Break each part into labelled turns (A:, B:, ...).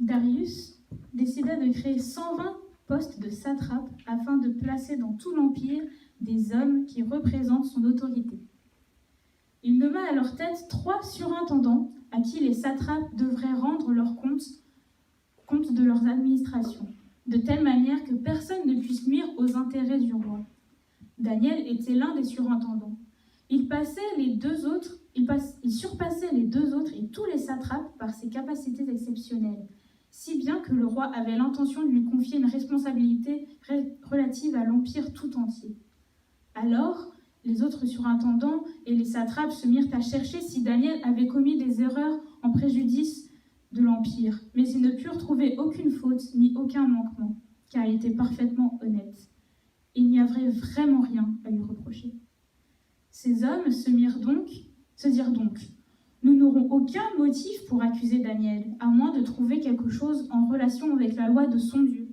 A: Darius décida de créer 120 postes de satrape afin de placer dans tout l'Empire des hommes qui représentent son autorité. Il nomma à leur tête 3 surintendants à qui les satrapes devraient rendre leur compte de leurs administrations, de telle manière que personne ne puisse nuire aux intérêts du roi. Daniel était l'un des surintendants. Il surpassait les 2 autres et tous les satrapes par ses capacités exceptionnelles, si bien que le roi avait l'intention de lui confier une responsabilité relative à l'Empire tout entier. Alors, les autres surintendants et les satrapes se mirent à chercher si Daniel avait commis des erreurs en préjudice de l'Empire, mais ils ne purent trouver aucune faute ni aucun manquement, car il était parfaitement honnête. Il n'y avait vraiment rien à lui reprocher. Ces hommes se dirent donc, nous n'aurons aucun motif pour accuser Daniel, à moins de trouver quelque chose en relation avec la loi de son Dieu.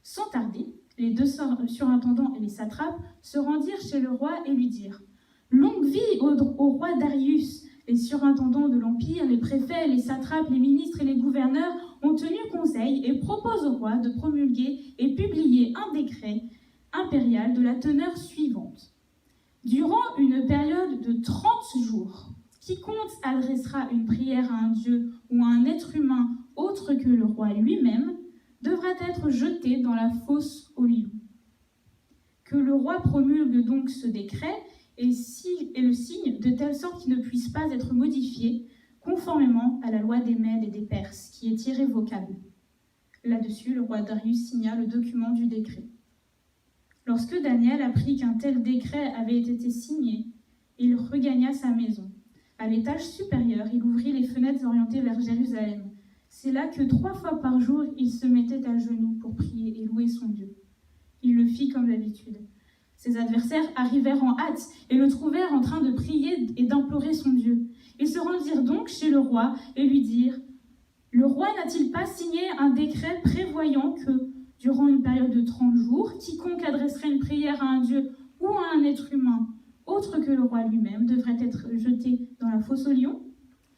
A: Sans tarder, les 2 surintendants et les satrapes se rendirent chez le roi et lui dirent « Longue vie au roi Darius !» Les surintendants de l'Empire, les préfets, les satrapes, les ministres et les gouverneurs ont tenu conseil et proposent au roi de promulguer et publier un décret impérial de la teneur suivante. Durant une période de 30 jours, quiconque adressera une prière à un dieu ou à un être humain autre que le roi lui-même devra être jeté dans la fosse aux lions. Que le roi promulgue donc ce décret et le signe de telle sorte qu'il ne puisse pas être modifié, conformément à la loi des Mèdes et des Perses, qui est irrévocable. Là-dessus, le roi Darius signa le document du décret. Lorsque Daniel apprit qu'un tel décret avait été signé, il regagna sa maison. À l'étage supérieur, il ouvrit les fenêtres orientées vers Jérusalem. C'est là que 3 fois par jour, il se mettait à genoux pour prier et louer son Dieu. Il le fit comme d'habitude. Ses adversaires arrivèrent en hâte et le trouvèrent en train de prier et d'implorer son Dieu. Ils se rendirent donc chez le roi et lui dirent « Le roi n'a-t-il pas signé un décret prévoyant que, durant une période de 30 jours, quiconque adresserait une prière à un dieu ou à un être humain autre que le roi lui-même devrait être jeté dans la fosse aux lions ?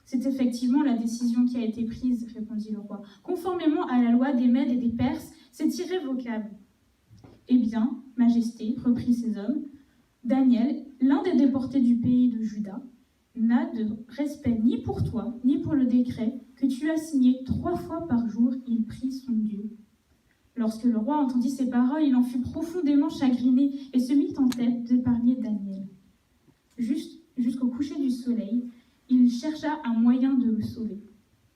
A: C'est effectivement la décision qui a été prise, répondit le roi. Conformément à la loi des Mèdes et des Perses, c'est irrévocable. Eh bien, Majesté, reprit ces hommes, Daniel, l'un des déportés du pays de Juda, n'a de respect ni pour toi, ni pour le décret que tu as signé 3 fois par jour, il prie son Dieu. Lorsque le roi entendit ces paroles, il en fut profondément chagriné et se mit en tête d'épargner Daniel. Jusqu'au coucher du soleil, il chercha un moyen de le sauver.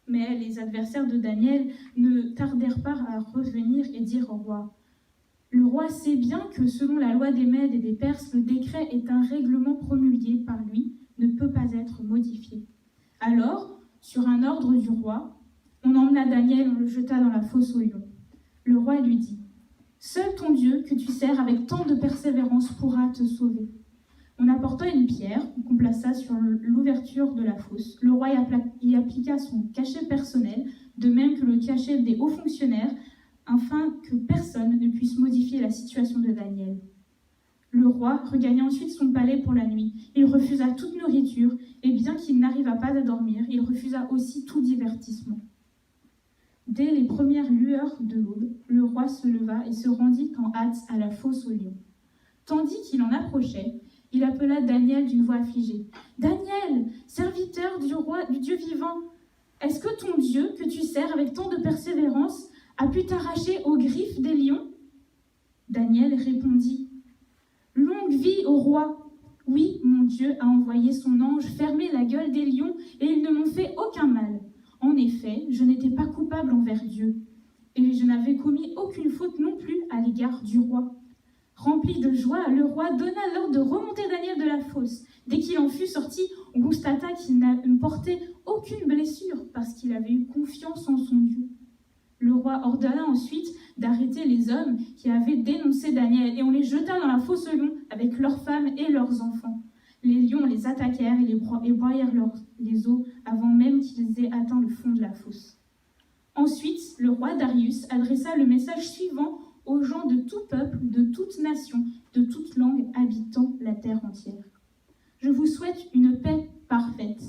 A: Mais les adversaires de Daniel ne tardèrent pas à revenir et dire au roi « Le roi sait bien que selon la loi des Mèdes et des Perses, le décret est un règlement promulgué par lui, ne peut pas être modifié. » Alors, sur un ordre du roi, on emmena Daniel et on le jeta dans la fosse aux lions. Le roi lui dit « Seul ton Dieu, que tu sers avec tant de persévérance, pourra te sauver. » On apporta une pierre qu'on plaça sur l'ouverture de la fosse. Le roi y appliqua son cachet personnel, de même que le cachet des hauts fonctionnaires, afin que personne ne puisse modifier la situation de Daniel. Le roi regagna ensuite son palais pour la nuit. Il refusa toute nourriture, et bien qu'il n'arrivât pas à dormir, il refusa aussi tout divertissement. Dès les premières lueurs de l'aube, le roi se leva et se rendit en hâte à la fosse aux lions. Tandis qu'il en approchait, il appela Daniel d'une voix affligée. « Daniel, serviteur du roi, du Dieu vivant, est-ce que ton Dieu, que tu sers avec tant de persévérance, a pu t'arracher aux griffes des lions ?» Daniel répondit « Longue vie au roi. Oui, mon Dieu a envoyé son ange fermer la gueule des lions et ils ne m'ont fait aucun mal. En effet, je n'étais pas coupable envers Dieu et je n'avais commis aucune faute non plus à l'égard du roi. » Rempli de joie, le roi donna l'ordre de remonter Daniel de la fosse. Dès qu'il en fut sorti, on constata qu'il ne portait aucune blessure parce qu'il avait eu confiance en son Dieu. Le roi ordonna ensuite d'arrêter les hommes qui avaient dénoncé Daniel et on les jeta dans la fosse aux lions avec leurs femmes et leurs enfants. Les lions les attaquèrent et broyèrent les os avant même qu'ils aient atteint le fond de la fosse. Ensuite, le roi Darius adressa le message suivant aux gens de tout peuple, de toute nation, de toute langue habitant la terre entière. Je vous souhaite une paix parfaite.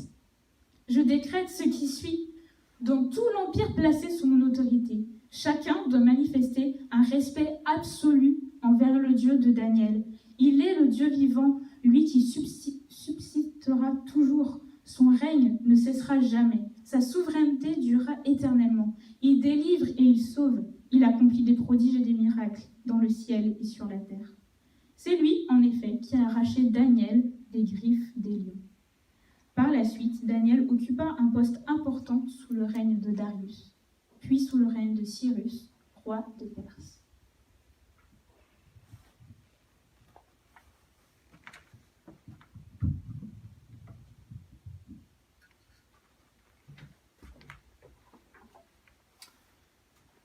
A: Je décrète ce qui suit. dans tout l'empire placé sous mon autorité. Chacun doit manifester un respect absolu envers le Dieu de Daniel. Il est le Dieu vivant, lui qui subsistera toujours. Son règne ne cessera jamais. Sa souveraineté durera éternellement. Il délivre et il sauve. Il accomplit des prodiges et des miracles dans le ciel et sur la terre. C'est lui, en effet, qui a arraché Daniel des griffes des lions. Par la suite, Daniel occupa un poste important sous le règne de Darius, puis sous le règne de Cyrus, roi de Perse.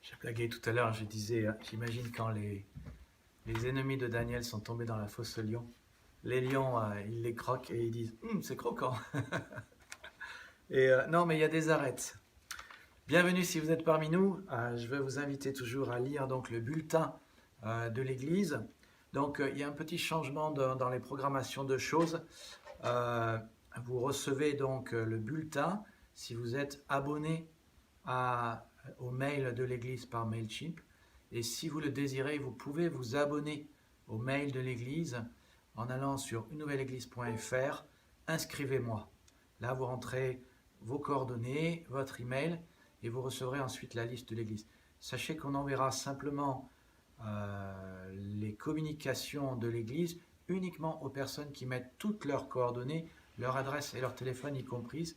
B: J'ai blagué tout à l'heure, je disais, j'imagine quand les ennemis de Daniel sont tombés dans la fosse aux lions, les lions, ils les croquent et ils disent « c'est croquant !» Et non, mais il y a des arêtes. Bienvenue si vous êtes parmi nous. Je vais vous inviter toujours à lire donc, le bulletin de l'Église. Donc, il y a un petit changement dans les programmations de choses. Vous recevez donc le bulletin si vous êtes abonné au mail de l'Église par MailChimp. Et si vous le désirez, vous pouvez vous abonner au mail de l'Église en allant sur unenouvelle-église.fr, inscrivez-moi. Là, vous rentrez vos coordonnées, votre email, et vous recevrez ensuite la liste de l'Église. Sachez qu'on enverra simplement les communications de l'Église uniquement aux personnes qui mettent toutes leurs coordonnées, leur adresse et leur téléphone y compris,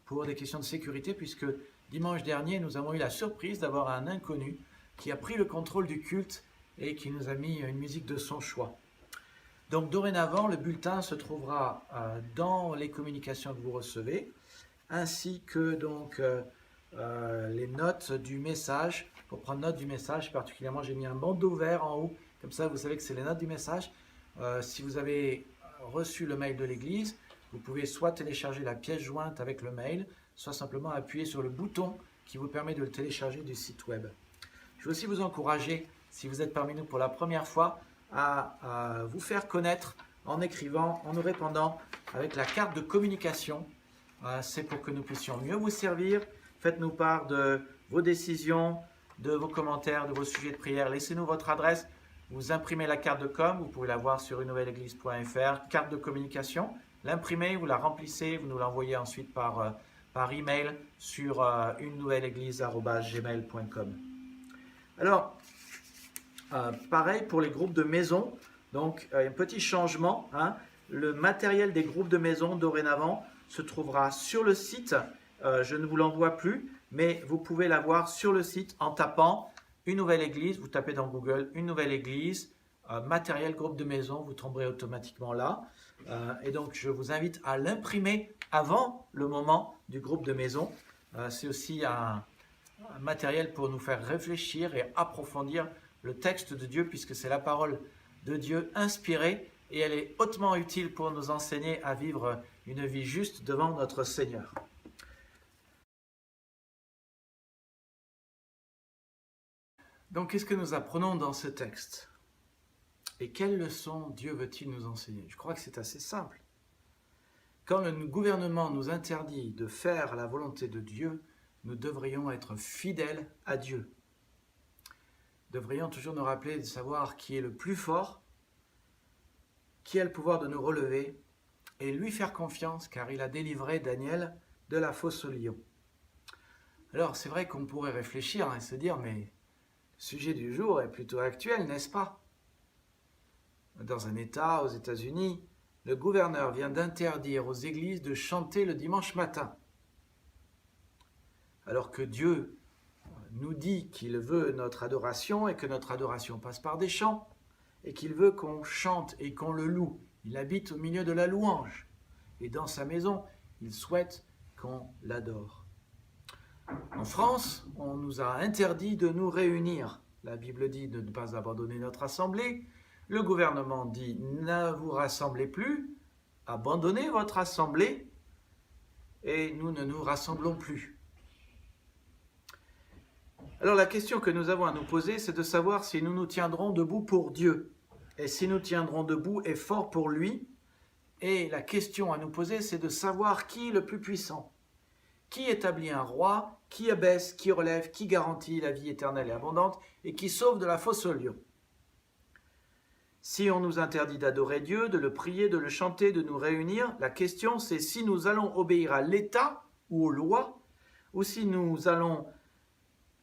B: pour des questions de sécurité, puisque dimanche dernier, nous avons eu la surprise d'avoir un inconnu qui a pris le contrôle du culte et qui nous a mis une musique de son choix. Donc dorénavant, le bulletin se trouvera dans les communications que vous recevez, ainsi que donc les notes du message. Pour prendre note du message, particulièrement, j'ai mis un bandeau vert en haut, comme ça vous savez que c'est les notes du message. Si vous avez reçu le mail de l'Église, vous pouvez soit télécharger la pièce jointe avec le mail, soit simplement appuyer sur le bouton qui vous permet de le télécharger du site web. Je veux aussi vous encourager, si vous êtes parmi nous pour la première fois, à vous faire connaître en écrivant, en nous répondant avec la carte de communication. C'est pour que nous puissions mieux vous servir. Faites-nous part de vos décisions, de vos commentaires, de vos sujets de prière. Laissez-nous votre adresse. Vous imprimez la carte de com, vous pouvez la voir sur unenouvelle-église.fr, carte de communication. L'imprimez, vous la remplissez, vous nous l'envoyez ensuite par email sur unenouvelle-église@gmail.com. Alors, pareil pour les groupes de maison, donc un petit changement, le matériel des groupes de maison dorénavant se trouvera sur le site, je ne vous l'envoie plus, mais vous pouvez l'avoir sur le site en tapant Une Nouvelle Église, vous tapez dans Google Une Nouvelle Église, matériel groupe de maison, vous tomberez automatiquement là, et donc je vous invite à l'imprimer avant le moment du groupe de maison. C'est aussi un matériel pour nous faire réfléchir et approfondir le texte de Dieu, puisque c'est la parole de Dieu inspirée et elle est hautement utile pour nous enseigner à vivre une vie juste devant notre Seigneur. Donc, qu'est-ce que nous apprenons dans ce texte? Et quelles leçons Dieu veut-il nous enseigner? Je crois que c'est assez simple. Quand le gouvernement nous interdit de faire la volonté de Dieu, nous devrions être fidèles à Dieu. Nous devrions toujours nous rappeler de savoir qui est le plus fort, qui a le pouvoir de nous relever, et lui faire confiance, car il a délivré Daniel de la fosse aux lions. Alors, c'est vrai qu'on pourrait réfléchir et se dire, mais le sujet du jour est plutôt actuel, n'est-ce pas? Dans un État, aux États-Unis, le gouverneur vient d'interdire aux églises de chanter le dimanche matin. Alors que Dieu nous dit qu'il veut notre adoration et que notre adoration passe par des chants et qu'il veut qu'on chante et qu'on le loue. Il habite au milieu de la louange et dans sa maison, il souhaite qu'on l'adore. En France, on nous a interdit de nous réunir. La Bible dit de ne pas abandonner notre assemblée. Le gouvernement dit ne vous rassemblez plus, abandonnez votre assemblée et nous ne nous rassemblons plus. Alors la question que nous avons à nous poser, c'est de savoir si nous nous tiendrons debout pour Dieu et si nous tiendrons debout et fort pour lui. Et la question à nous poser, c'est de savoir qui est le plus puissant, qui établit un roi, qui abaisse, qui relève, qui garantit la vie éternelle et abondante, et qui sauve de la fosse au lion. Si on nous interdit d'adorer Dieu, de le prier, de le chanter, de nous réunir, la question c'est si nous allons obéir à l'État ou aux lois, ou si nous allons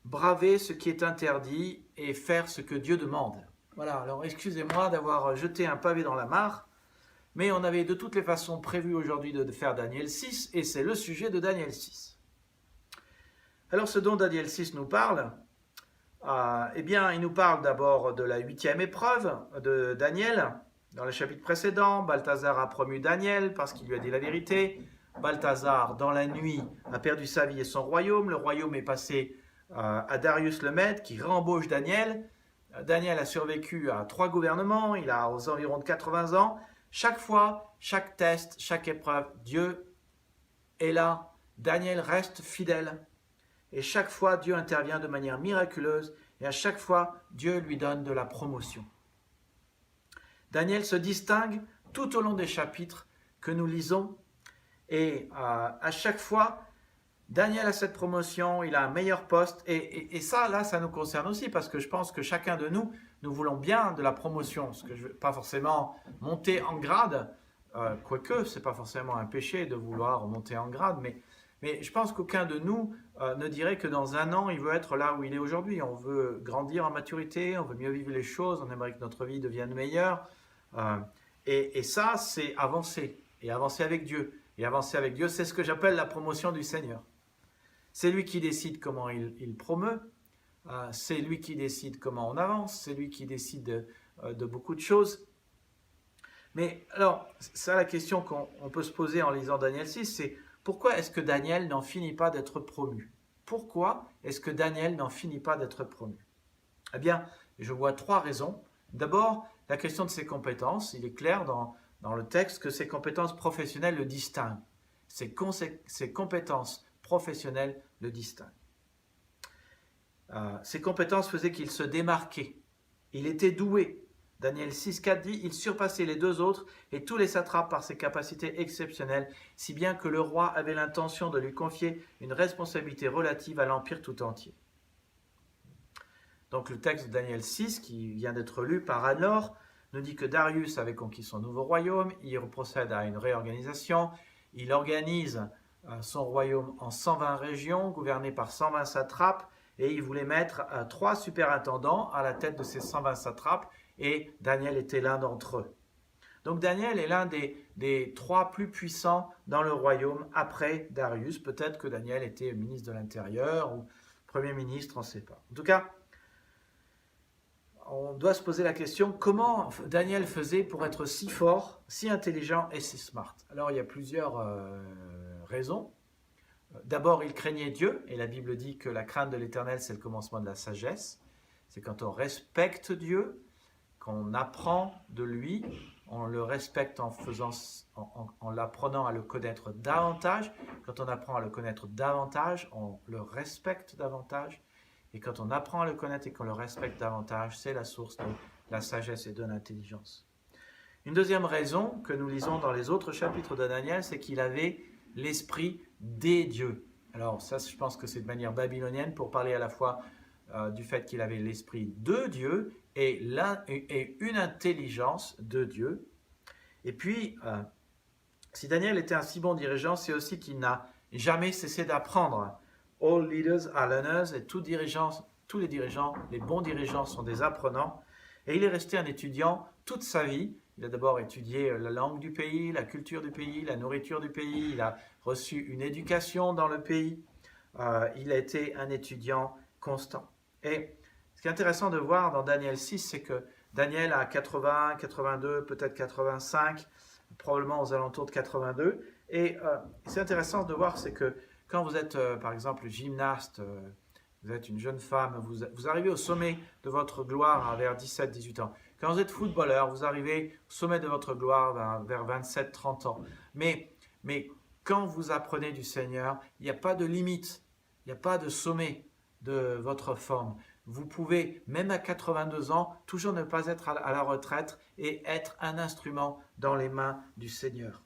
B: braver ce qui est interdit et faire ce que Dieu demande. Voilà, alors excusez-moi d'avoir jeté un pavé dans la mare, mais on avait de toutes les façons prévu aujourd'hui de faire Daniel 6, et c'est le sujet de Daniel 6. Alors ce dont Daniel 6 nous parle, eh bien, il nous parle d'abord de la 8e épreuve de Daniel. Dans le chapitre précédent, Balthazar a promu Daniel parce qu'il lui a dit la vérité. Balthazar, dans la nuit, a perdu sa vie et son royaume. Le royaume est passé à Darius le Mède qui rembauche Daniel. Daniel a survécu à 3 gouvernements, il a aux environs de 80 ans. Chaque fois, chaque test, chaque épreuve, Dieu est là. Daniel reste fidèle. Et chaque fois, Dieu intervient de manière miraculeuse et à chaque fois, Dieu lui donne de la promotion. Daniel se distingue tout au long des chapitres que nous lisons et à chaque fois, Daniel a cette promotion, il a un meilleur poste et ça, là, ça nous concerne aussi parce que je pense que chacun de nous, nous voulons bien de la promotion. Parce que je ne veux pas forcément monter en grade, quoique ce n'est pas forcément un péché de vouloir monter en grade, mais je pense qu'aucun de nous ne dirait que dans 1 an, il veut être là où il est aujourd'hui. On veut grandir en maturité, on veut mieux vivre les choses, on aimerait que notre vie devienne meilleure. Et ça, c'est avancer, et avancer avec Dieu. Et avancer avec Dieu, c'est ce que j'appelle la promotion du Seigneur. C'est lui qui décide comment il promeut, c'est lui qui décide comment on avance, c'est lui qui décide de beaucoup de choses. Mais alors, ça, la question qu'on peut se poser en lisant Daniel 6, c'est pourquoi est-ce que Daniel n'en finit pas d'être promu? Pourquoi est-ce que Daniel n'en finit pas d'être promu? Eh bien, je vois 3 raisons. D'abord, la question de ses compétences. Il est clair dans le texte que ses compétences professionnelles le distinguent. Ses compétences professionnelles le distinguent. Ses compétences faisaient qu'il se démarquait. Il était doué. Daniel 6,4 dit « Il surpassait les 2 autres et tous les satrapes par ses capacités exceptionnelles, si bien que le roi avait l'intention de lui confier une responsabilité relative à l'empire tout entier. » Donc le texte de Daniel 6, qui vient d'être lu par Anor, nous dit que Darius avait conquis son nouveau royaume, il procède à une réorganisation, il organise son royaume en 120 régions, gouvernées par 120 satrapes, et il voulait mettre 3 superintendants à la tête de ces 120 satrapes, et Daniel était l'un d'entre eux. Donc Daniel est l'un des 3 plus puissants dans le royaume après Darius. Peut-être que Daniel était ministre de l'Intérieur ou Premier ministre, on ne sait pas. En tout cas, on doit se poser la question, comment Daniel faisait pour être si fort, si intelligent et si smart? Alors il y a plusieurs raisons. D'abord, il craignait Dieu, et la Bible dit que la crainte de l'Éternel, c'est le commencement de la sagesse. C'est quand on respecte Dieu, qu'on apprend de lui, on le respecte en l'apprenant à le connaître davantage. Quand on apprend à le connaître davantage, on le respecte davantage. Et quand on apprend à le connaître et qu'on le respecte davantage, c'est la source de la sagesse et de l'intelligence. Une deuxième raison que nous lisons dans les autres chapitres de Daniel, c'est qu'il avait l'esprit des dieux. Alors ça, je pense que c'est de manière babylonienne pour parler à la fois du fait qu'il avait l'esprit de Dieu et une intelligence de Dieu. Et puis, si Daniel était un si bon dirigeant, c'est aussi qu'il n'a jamais cessé d'apprendre. All leaders are learners, et tous les dirigeants, les bons dirigeants sont des apprenants. Et il est resté un étudiant toute sa vie. Il a d'abord étudié la langue du pays, la culture du pays, la nourriture du pays. Il a reçu une éducation dans le pays. Il a été un étudiant constant. Et ce qui est intéressant de voir dans Daniel 6, c'est que Daniel a 80, 82, peut-être 85, probablement aux alentours de 82. Et c'est intéressant de voir, c'est que quand vous êtes, par exemple, gymnaste, vous êtes une jeune femme, vous arrivez au sommet de votre gloire vers 17-18 ans. Quand vous êtes footballeur, vous arrivez au sommet de votre gloire vers 27-30 ans. Mais quand vous apprenez du Seigneur, il n'y a pas de limite, il n'y a pas de sommet de votre forme. Vous pouvez, même à 82 ans, toujours ne pas être à la retraite et être un instrument dans les mains du Seigneur.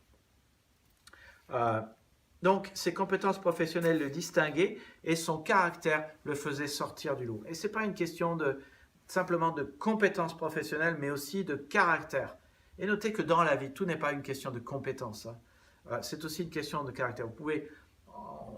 B: Donc, ses compétences professionnelles le distinguaient et son caractère le faisait sortir du lot. Et ce n'est pas une question simplement de compétences professionnelles, mais aussi de caractère. Et notez que dans la vie, tout n'est pas une question de compétences. C'est aussi une question de caractère.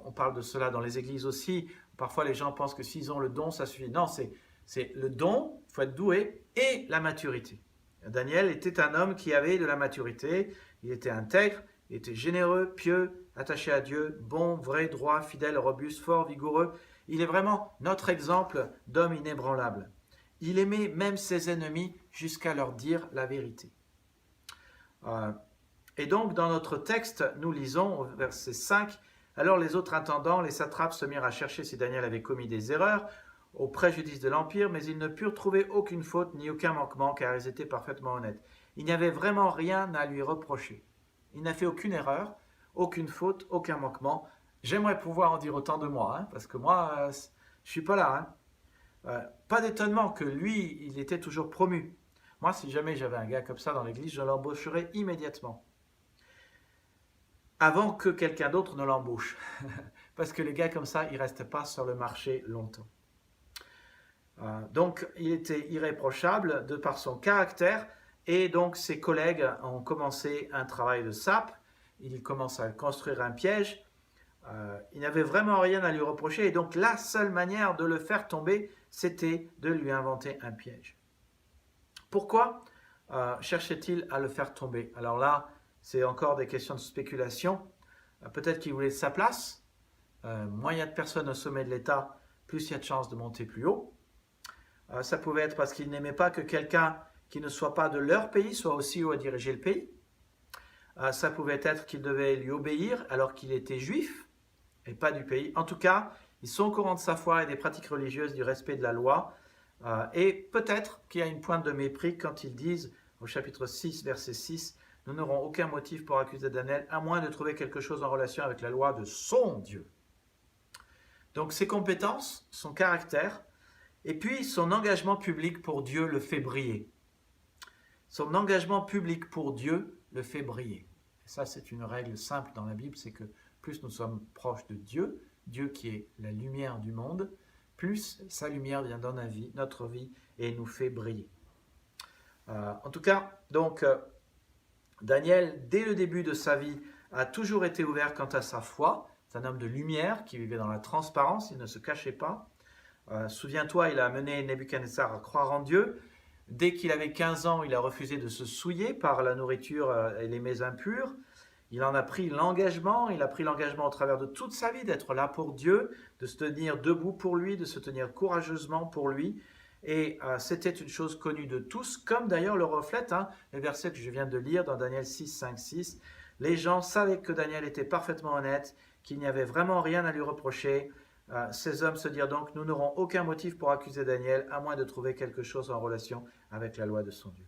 B: On parle de cela dans les églises aussi. Parfois, les gens pensent que s'ils ont le don, ça suffit. Non, c'est le don, il faut être doué, et la maturité. Daniel était un homme qui avait de la maturité. Il était intègre, il était généreux, pieux, attaché à Dieu, bon, vrai, droit, fidèle, robuste, fort, vigoureux. Il est vraiment notre exemple d'homme inébranlable. Il aimait même ses ennemis jusqu'à leur dire la vérité. Et donc, dans notre texte, nous lisons au verset 5, « Alors les autres intendants, les satrapes, se mirent à chercher si Daniel avait commis des erreurs au préjudice de l'Empire, mais ils ne purent trouver aucune faute ni aucun manquement, car ils étaient parfaitement honnêtes. Il n'y avait vraiment rien à lui reprocher. Il n'a fait aucune erreur, aucune faute, aucun manquement. J'aimerais pouvoir en dire autant de moi, parce que moi, je ne suis pas là. Pas d'étonnement que lui, il était toujours promu. Moi, si jamais j'avais un gars comme ça dans l'église, je l'embaucherais immédiatement. Avant que quelqu'un d'autre ne l'embauche. Parce que les gars comme ça, ils ne restent pas sur le marché longtemps. Donc, il était irréprochable de par son caractère. Et donc, ses collègues ont commencé un travail de sape. Ils commencent à construire un piège. Il n'avait vraiment rien à lui reprocher. Et donc, la seule manière de le faire tomber, c'était de lui inventer un piège. Pourquoi cherchait-il à le faire tomber? Alors là, c'est encore des questions de spéculation. Peut-être qu'il voulait sa place. Moins il y a de personnes au sommet de l'État, plus il y a de chances de monter plus haut. Ça pouvait être parce qu'il n'aimait pas que quelqu'un qui ne soit pas de leur pays soit aussi haut à diriger le pays. Ça pouvait être qu'il devait lui obéir alors qu'il était juif et pas du pays. En tout cas, ils sont au courant de sa foi et des pratiques religieuses, du respect de la loi. Et peut-être qu'il y a une pointe de mépris quand ils disent au chapitre 6, verset 6, « Nous n'aurons aucun motif pour accuser Daniel, à moins de trouver quelque chose en relation avec la loi de son Dieu. » Donc ses compétences, son caractère, et puis son engagement public pour Dieu le fait briller. Son engagement public pour Dieu le fait briller. Et ça, c'est une règle simple dans la Bible, c'est que plus nous sommes proches de Dieu, Dieu qui est la lumière du monde, plus sa lumière vient dans notre vie et nous fait briller. En tout cas, donc, Daniel, dès le début de sa vie, a toujours été ouvert quant à sa foi. C'est un homme de lumière qui vivait dans la transparence, il ne se cachait pas. Souviens-toi, il a amené Nebuchadnezzar à croire en Dieu. Dès qu'il avait 15 ans, il a refusé de se souiller par la nourriture et les mets impurs. Il en a pris l'engagement, il a pris l'engagement au travers de toute sa vie d'être là pour Dieu, de se tenir debout pour lui, de se tenir courageusement pour lui. Et c'était une chose connue de tous, comme d'ailleurs le reflète le verset que je viens de lire dans Daniel 6, 5, 6. Les gens savaient que Daniel était parfaitement honnête, qu'il n'y avait vraiment rien à lui reprocher. Ces hommes se dirent donc, nous n'aurons aucun motif pour accuser Daniel, à moins de trouver quelque chose en relation avec la loi de son Dieu.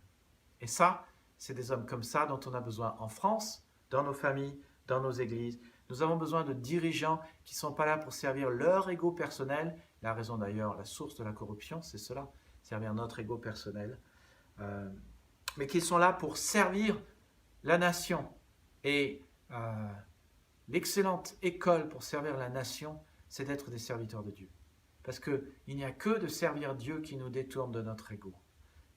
B: Et ça, c'est des hommes comme ça dont on a besoin en France, dans nos familles, dans nos églises. Nous avons besoin de dirigeants qui ne sont pas là pour servir leur ego personnel. La raison d'ailleurs, la source de la corruption, c'est cela, servir notre ego personnel. Mais qui sont là pour servir la nation. Et l'excellente école pour servir la nation, c'est d'être des serviteurs de Dieu. Parce qu'il n'y a que de servir Dieu qui nous détourne de notre ego.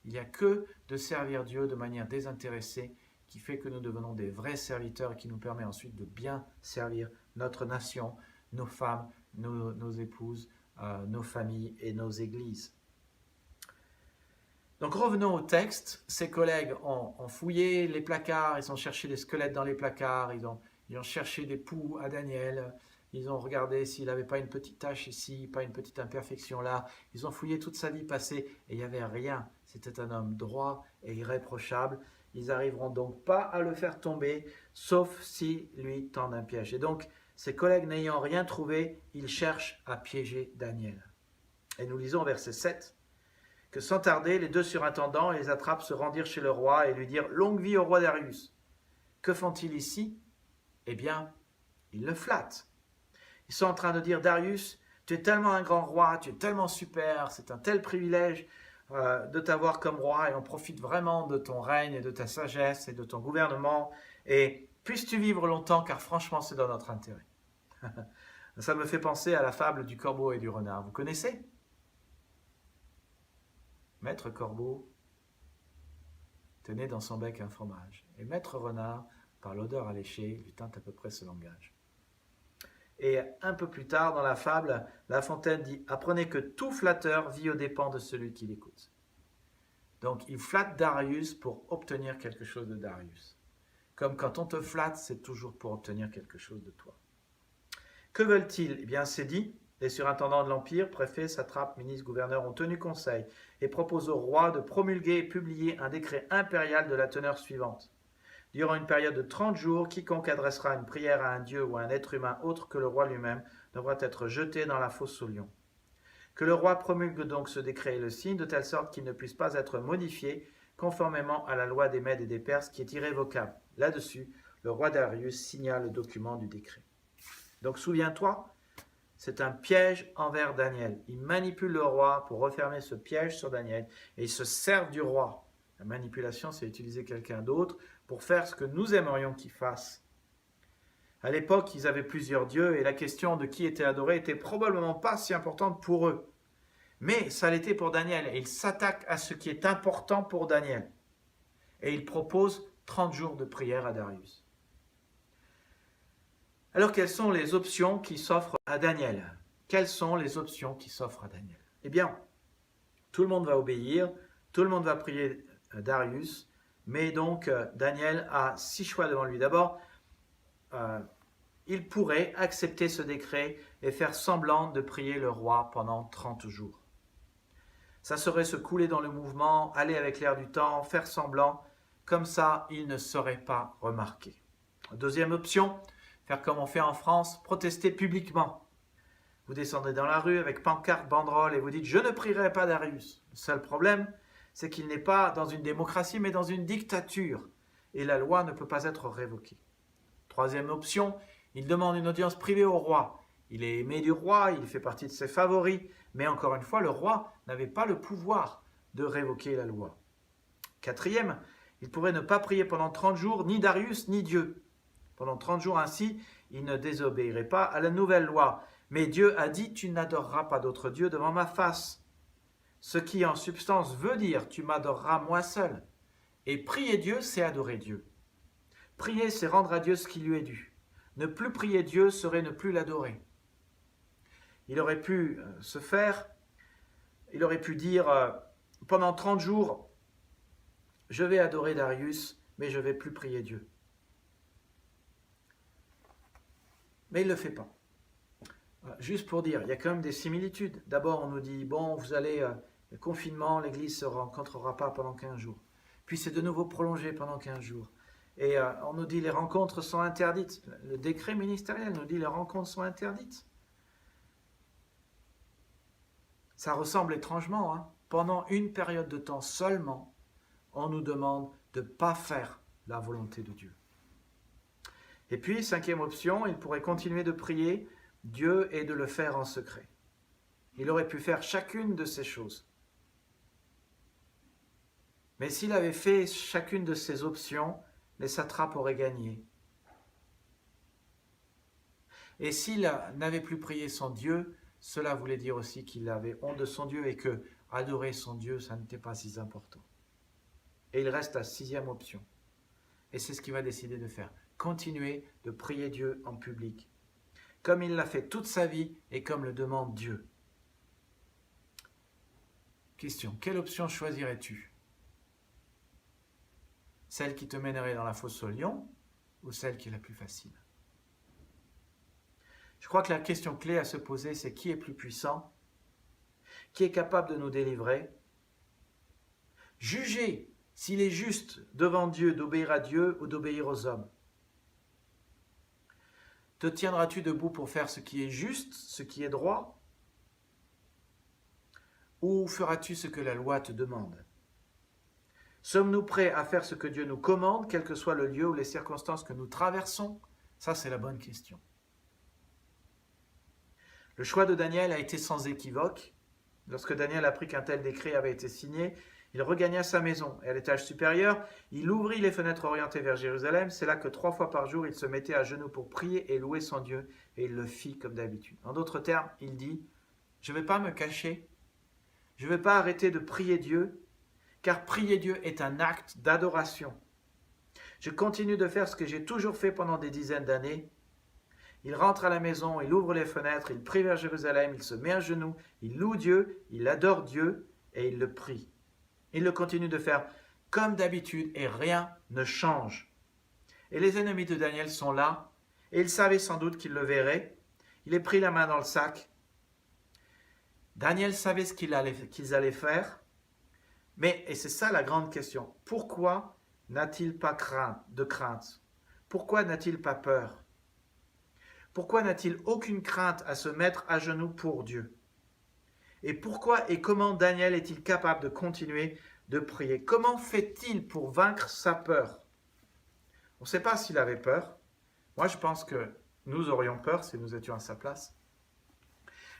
B: Il n'y a que de servir Dieu de manière désintéressée qui fait que nous devenons des vrais serviteurs et qui nous permet ensuite de bien servir notre nation, nos femmes, nos épouses, nos familles et nos églises. Donc revenons au texte. Ses collègues ont fouillé les placards, ils ont cherché des squelettes dans les placards, ils ont cherché des poux à Daniel, ils ont regardé s'il n'avait pas une petite tache ici, pas une petite imperfection là. Ils ont fouillé toute sa vie passée et il n'y avait rien. C'était un homme droit et irréprochable. Ils n'arriveront donc pas à le faire tomber, sauf si lui tendent un piège. Et donc, ses collègues n'ayant rien trouvé, ils cherchent à piéger Daniel. Et nous lisons au verset 7, que sans tarder, les deux surintendants et les attrapes se rendirent chez le roi et lui dirent « Longue vie au roi Darius !» Que font-ils ici? Eh bien, ils le flattent. Ils sont en train de dire « Darius, tu es tellement un grand roi, tu es tellement super, c'est un tel privilège de t'avoir comme roi et on profite vraiment de ton règne et de ta sagesse et de ton gouvernement et puisses-tu vivre longtemps car franchement c'est dans notre intérêt. » Ça me fait penser à la fable du corbeau et du renard. Vous connaissez? Maître corbeau tenait dans son bec un fromage, et Maître renard, par l'odeur alléchée, lui tint à peu près ce langage. Et un peu plus tard dans la fable, La Fontaine dit « Apprenez que tout flatteur vit aux dépens de celui qui l'écoute. » Donc il flatte Darius pour obtenir quelque chose de Darius. Comme quand on te flatte, c'est toujours pour obtenir quelque chose de toi. Que veulent-ils? Eh bien c'est dit, les surintendants de l'Empire, préfets, satrapes, ministres, gouverneurs ont tenu conseil et proposent au roi de promulguer et publier un décret impérial de la teneur suivante. Durant une période de 30 jours, quiconque adressera une prière à un dieu ou à un être humain autre que le roi lui-même devra être jeté dans la fosse aux lions. Que le roi promulgue donc ce décret et le signe de telle sorte qu'il ne puisse pas être modifié conformément à la loi des Mèdes et des Perses qui est irrévocable. Là-dessus, le roi Darius signa le document du décret. Donc souviens-toi, c'est un piège envers Daniel. Il manipule le roi pour refermer ce piège sur Daniel et il se sert du roi. La manipulation, c'est utiliser quelqu'un d'autre pour faire ce que nous aimerions qu'il fasse. À l'époque, ils avaient plusieurs dieux et la question de qui était adoré était probablement pas si importante pour eux. Mais ça l'était pour Daniel et il s'attaque à ce qui est important pour Daniel. Et il propose 30 jours de prière à Darius. Alors, quelles sont les options qui s'offrent à Daniel? Quelles sont les options qui s'offrent à Daniel? Eh bien, tout le monde va obéir, tout le monde va prier Darius, mais donc Daniel a 6 choix devant lui. D'abord, il pourrait accepter ce décret et faire semblant de prier le roi pendant 30 jours. Ça serait se couler dans le mouvement, aller avec l'air du temps, faire semblant, comme ça il ne serait pas remarqué. Deuxième option, faire comme on fait en France, protester publiquement. Vous descendez dans la rue avec pancarte, banderole et vous dites « Je ne prierai pas Darius ». Le seul problème, c'est qu'il n'est pas dans une démocratie mais dans une dictature et la loi ne peut pas être révoquée. Troisième option, il demande une audience privée au roi. Il est aimé du roi, il fait partie de ses favoris, mais encore une fois, le roi n'avait pas le pouvoir de révoquer la loi. Quatrième, il pourrait ne pas prier pendant 30 jours, ni Darius, ni Dieu. Pendant 30 jours ainsi, il ne désobéirait pas à la nouvelle loi. Mais Dieu a dit, tu n'adoreras pas d'autre Dieu devant ma face. Ce qui en substance veut dire, tu m'adoreras moi seul. Et prier Dieu, c'est adorer Dieu. Prier, c'est rendre à Dieu ce qui lui est dû. Ne plus prier Dieu serait ne plus l'adorer. Il aurait pu se faire, il aurait pu dire, pendant 30 jours, je vais adorer Darius, mais je ne vais plus prier Dieu. Mais il ne le fait pas. Juste pour dire, il y a quand même des similitudes. D'abord, on nous dit, bon, vous allez, le confinement, l'église ne se rencontrera pas pendant 15 jours. Puis c'est de nouveau prolongé pendant 15 jours. Et on nous dit, les rencontres sont interdites. Le décret ministériel nous dit, les rencontres sont interdites. Ça ressemble étrangement, hein. Pendant une période de temps seulement, on nous demande de ne pas faire la volonté de Dieu. Et puis, cinquième option, il pourrait continuer de prier Dieu et de le faire en secret. Il aurait pu faire chacune de ces choses. Mais s'il avait fait chacune de ces options, les satrapes auraient gagné. Et s'il n'avait plus prié son Dieu, cela voulait dire aussi qu'il avait honte de son Dieu et que adorer son Dieu, ça n'était pas si important. Et il reste la sixième option. Et c'est ce qu'il va décider de faire. Continuer de prier Dieu en public, comme il l'a fait toute sa vie et comme le demande Dieu. Question, quelle option choisirais-tu? Celle qui te mènerait dans la fosse au lion ou celle qui est la plus facile? Je crois que la question clé à se poser, c'est qui est plus puissant? Qui est capable de nous délivrer? Jugez s'il est juste devant Dieu d'obéir à Dieu ou d'obéir aux hommes. Te tiendras-tu debout pour faire ce qui est juste, ce qui est droit? Ou feras-tu ce que la loi te demande? Sommes-nous prêts à faire ce que Dieu nous commande, quel que soit le lieu ou les circonstances que nous traversons? Ça, c'est la bonne question. Le choix de Daniel a été sans équivoque. Lorsque Daniel apprit qu'un tel décret avait été signé, Il regagna sa maison et à l'étage supérieur, il ouvrit les fenêtres orientées vers Jérusalem. C'est là que 3 fois par jour, il se mettait à genoux pour prier et louer son Dieu et il le fit comme d'habitude. En d'autres termes, il dit, je ne vais pas me cacher, je ne vais pas arrêter de prier Dieu, car prier Dieu est un acte d'adoration. Je continue de faire ce que j'ai toujours fait pendant des dizaines d'années. Il rentre à la maison, il ouvre les fenêtres, il prie vers Jérusalem, il se met à genoux, il loue Dieu, il adore Dieu et il le prie. Il le continue de faire comme d'habitude et rien ne change. Et les ennemis de Daniel sont là et ils savaient sans doute qu'ils le verraient. Il est pris la main dans le sac. Daniel savait ce qu'ils allaient faire. Mais, et c'est ça la grande question, pourquoi n'a-t-il pas de crainte? Pourquoi n'a-t-il pas peur? Pourquoi n'a-t-il aucune crainte à se mettre à genoux pour Dieu? Et pourquoi et comment Daniel est-il capable de continuer de prier? Comment fait-il pour vaincre sa peur? On ne sait pas s'il avait peur. Moi, je pense que nous aurions peur si nous étions à sa place.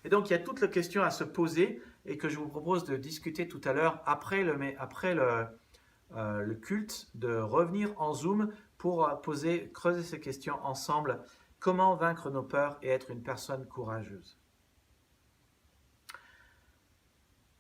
B: Et donc, il y a toute la question à se poser et que je vous propose de discuter tout à l'heure après le culte, de revenir en Zoom pour creuser ces questions ensemble. Comment vaincre nos peurs et être une personne courageuse?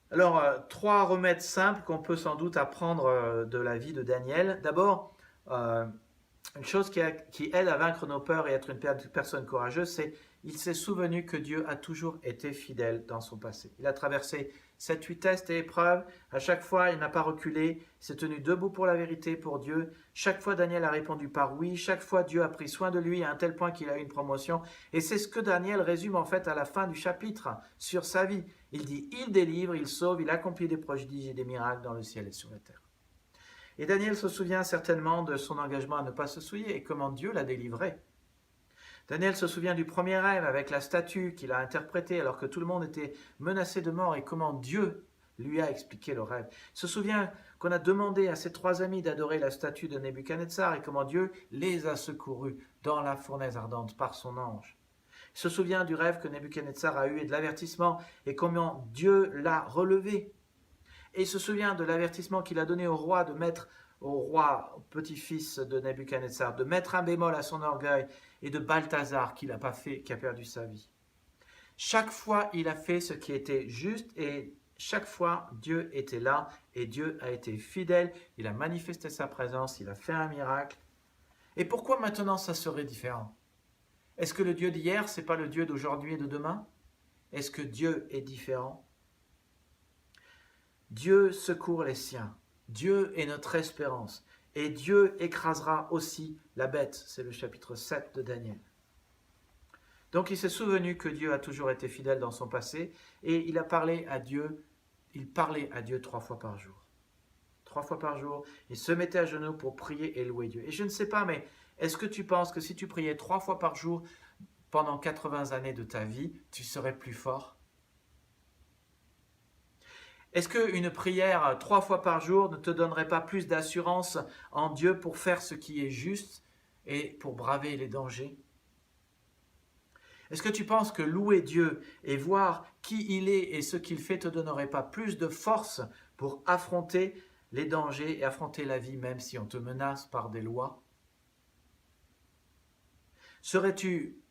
B: Alors, 3 remèdes simples qu'on peut sans doute apprendre de la vie de Daniel. D'abord, une chose qui aide à vaincre nos peurs et être une personne courageuse, c'est qu'il s'est souvenu que Dieu a toujours été fidèle dans son passé. Il a traversé 7-8 tests et épreuves. À chaque fois, il n'a pas reculé. Il s'est tenu debout pour la vérité, pour Dieu. Chaque fois, Daniel a répondu par oui. Chaque fois, Dieu a pris soin de lui à un tel point qu'il a eu une promotion. Et c'est ce que Daniel résume en fait à la fin du chapitre sur sa vie. Il dit, il délivre, il sauve, il accomplit des prodiges et des miracles dans le ciel et sur la terre. Et Daniel se souvient certainement de son engagement à ne pas se souiller et comment Dieu l'a délivré. Daniel se souvient du premier rêve avec la statue qu'il a interprétée alors que tout le monde était menacé de mort et comment Dieu lui a expliqué le rêve. Il se souvient qu'on a demandé à ses 3 amis d'adorer la statue de Nebuchadnezzar et comment Dieu les a secourus dans la fournaise ardente par son ange. Il se souvient du rêve que Nebuchadnezzar a eu et de l'avertissement et comment Dieu l'a relevé. Et il se souvient de l'avertissement qu'il a donné au roi au petit-fils de Nebuchadnezzar, de mettre un bémol à son orgueil, et de Balthazar qui n'a pas fait, qui a perdu sa vie. Chaque fois, il a fait ce qui était juste et chaque fois, Dieu était là et Dieu a été fidèle. Il a manifesté sa présence, il a fait un miracle. Et pourquoi maintenant ça serait différent? Est-ce que le Dieu d'hier, ce n'est pas le Dieu d'aujourd'hui et de demain? Est-ce que Dieu est différent? Dieu secourt les siens. Dieu est notre espérance. Et Dieu écrasera aussi la bête. C'est le chapitre 7 de Daniel. Donc il s'est souvenu que Dieu a toujours été fidèle dans son passé et il parlait à Dieu 3 fois par jour. 3 fois par jour, il se mettait à genoux pour prier et louer Dieu. Et je ne sais pas, mais est-ce que tu penses que si tu priais 3 fois par jour pendant 80 années de ta vie, tu serais plus fort? Est-ce qu'une prière 3 fois par jour ne te donnerait pas plus d'assurance en Dieu pour faire ce qui est juste et pour braver les dangers? Est-ce que tu penses que louer Dieu et voir qui il est et ce qu'il fait te donnerait pas plus de force pour affronter les dangers et affronter la vie même si on te menace par des lois? Serais-tu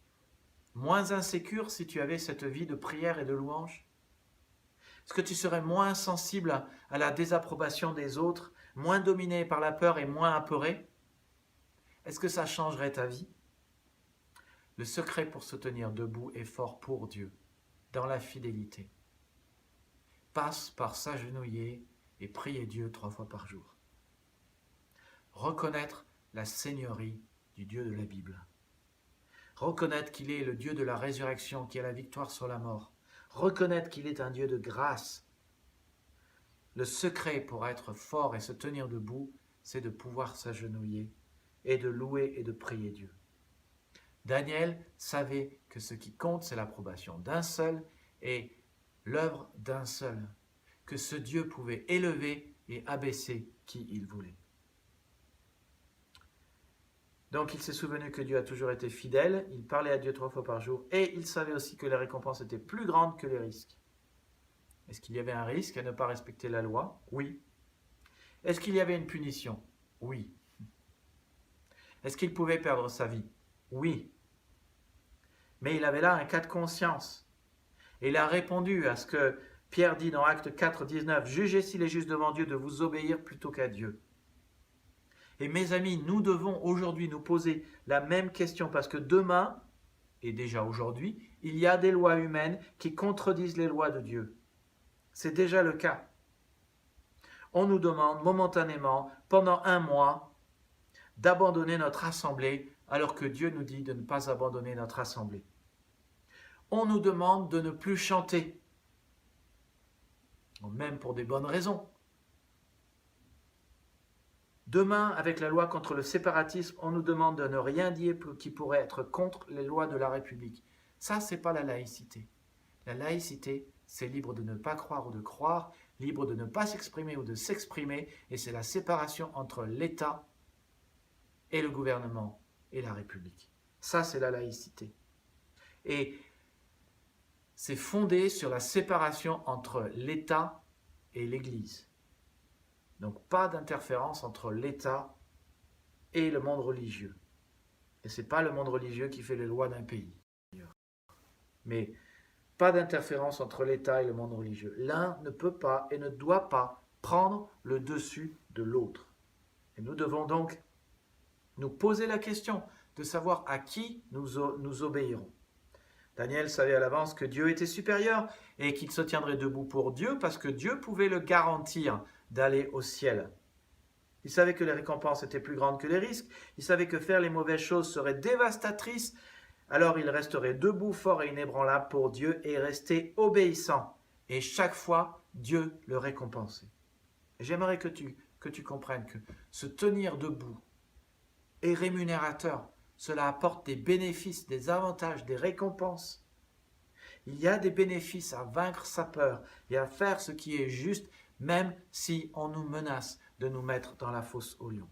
B: moins insécure si tu avais cette vie de prière et de louange? Est-ce que tu serais moins sensible à la désapprobation des autres, moins dominé par la peur et moins apeuré? Est-ce que ça changerait ta vie? Le secret pour se tenir debout et fort pour Dieu, dans la fidélité, passe par s'agenouiller et prier Dieu 3 fois par jour. Reconnaître la seigneurie du Dieu de la Bible. Reconnaître qu'il est le Dieu de la résurrection, qui a la victoire sur la mort. Reconnaître qu'il est un Dieu de grâce. Le secret pour être fort et se tenir debout, c'est de pouvoir s'agenouiller et de louer et de prier Dieu. Daniel savait que ce qui compte, c'est l'approbation d'un seul et l'œuvre d'un seul, que ce Dieu pouvait élever et abaisser qui il voulait. Donc il s'est souvenu que Dieu a toujours été fidèle, il parlait à Dieu 3 fois par jour et il savait aussi que les récompenses étaient plus grandes que les risques. Est-ce qu'il y avait un risque à ne pas respecter la loi? Oui. Est-ce qu'il y avait une punition? Oui. Est-ce qu'il pouvait perdre sa vie? Oui. Mais il avait là un cas de conscience. Et il a répondu à ce que Pierre dit dans Acte 4, 19, « Jugez s'il est juste devant Dieu de vous obéir plutôt qu'à Dieu. » Et mes amis, nous devons aujourd'hui nous poser la même question parce que demain, et déjà aujourd'hui, il y a des lois humaines qui contredisent les lois de Dieu. C'est déjà le cas. On nous demande momentanément, pendant 1 mois, d'abandonner notre assemblée alors que Dieu nous dit de ne pas abandonner notre assemblée. On nous demande de ne plus chanter, même pour des bonnes raisons. Demain, avec la loi contre le séparatisme, on nous demande de ne rien dire qui pourrait être contre les lois de la République. Ça, ce n'est pas la laïcité. La laïcité, c'est libre de ne pas croire ou de croire, libre de ne pas s'exprimer ou de s'exprimer, et c'est la séparation entre l'État et le gouvernement et la République. Ça, c'est la laïcité. Et c'est fondé sur la séparation entre l'État et l'Église. Donc pas d'interférence entre l'État et le monde religieux. Et ce n'est pas le monde religieux qui fait les lois d'un pays. Mais pas d'interférence entre l'État et le monde religieux. L'un ne peut pas et ne doit pas prendre le dessus de l'autre. Et nous devons donc nous poser la question de savoir à qui nous obéirons. Daniel savait à l'avance que Dieu était supérieur et qu'il se tiendrait debout pour Dieu parce que Dieu pouvait le garantir d'aller au ciel. Il savait que les récompenses étaient plus grandes que les risques. Il savait que faire les mauvaises choses serait dévastatrice. Alors il resterait debout, fort et inébranlable pour Dieu et rester obéissant. Et chaque fois, Dieu le récompensait. J'aimerais que tu comprennes que se tenir debout est rémunérateur. Cela apporte des bénéfices, des avantages, des récompenses. Il y a des bénéfices à vaincre sa peur et à faire ce qui est juste, même si on nous menace de nous mettre dans la fosse aux lions.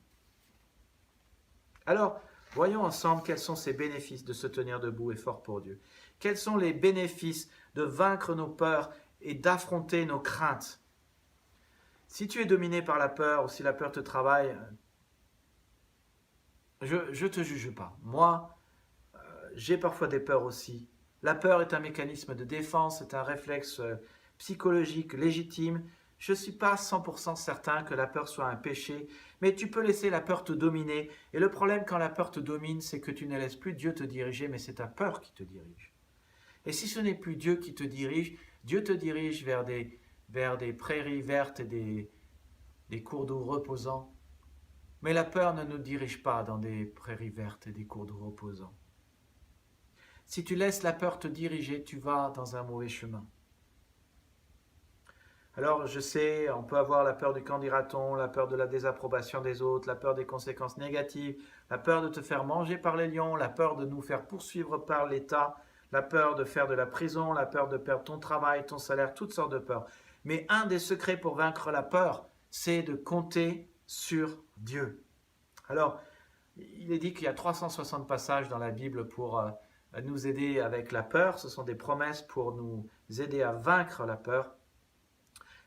B: Alors, voyons ensemble quels sont ces bénéfices de se tenir debout et fort pour Dieu. Quels sont les bénéfices de vaincre nos peurs et d'affronter nos craintes. Si tu es dominé par la peur ou si la peur te travaille, je ne te juge pas. Moi, j'ai parfois des peurs aussi. La peur est un mécanisme de défense, c'est un réflexe psychologique légitime. Je ne suis pas 100% certain que la peur soit un péché, mais tu peux laisser la peur te dominer. Et le problème quand la peur te domine, c'est que tu ne laisses plus Dieu te diriger, mais c'est ta peur qui te dirige. Et si ce n'est plus Dieu qui te dirige, Dieu te dirige vers des prairies vertes et des cours d'eau reposants. Mais la peur ne nous dirige pas dans des prairies vertes et des cours d'eau reposants. Si tu laisses la peur te diriger, tu vas dans un mauvais chemin. Alors je sais, on peut avoir la peur du qu'en dira-t-on, la peur de la désapprobation des autres, la peur des conséquences négatives, la peur de te faire manger par les lions, la peur de nous faire poursuivre par l'État, la peur de faire de la prison, la peur de perdre ton travail, ton salaire, toutes sortes de peurs. Mais un des secrets pour vaincre la peur, c'est de compter sur Dieu. Alors, il est dit qu'il y a 360 passages dans la Bible pour nous aider avec la peur. Ce sont des promesses pour nous aider à vaincre la peur.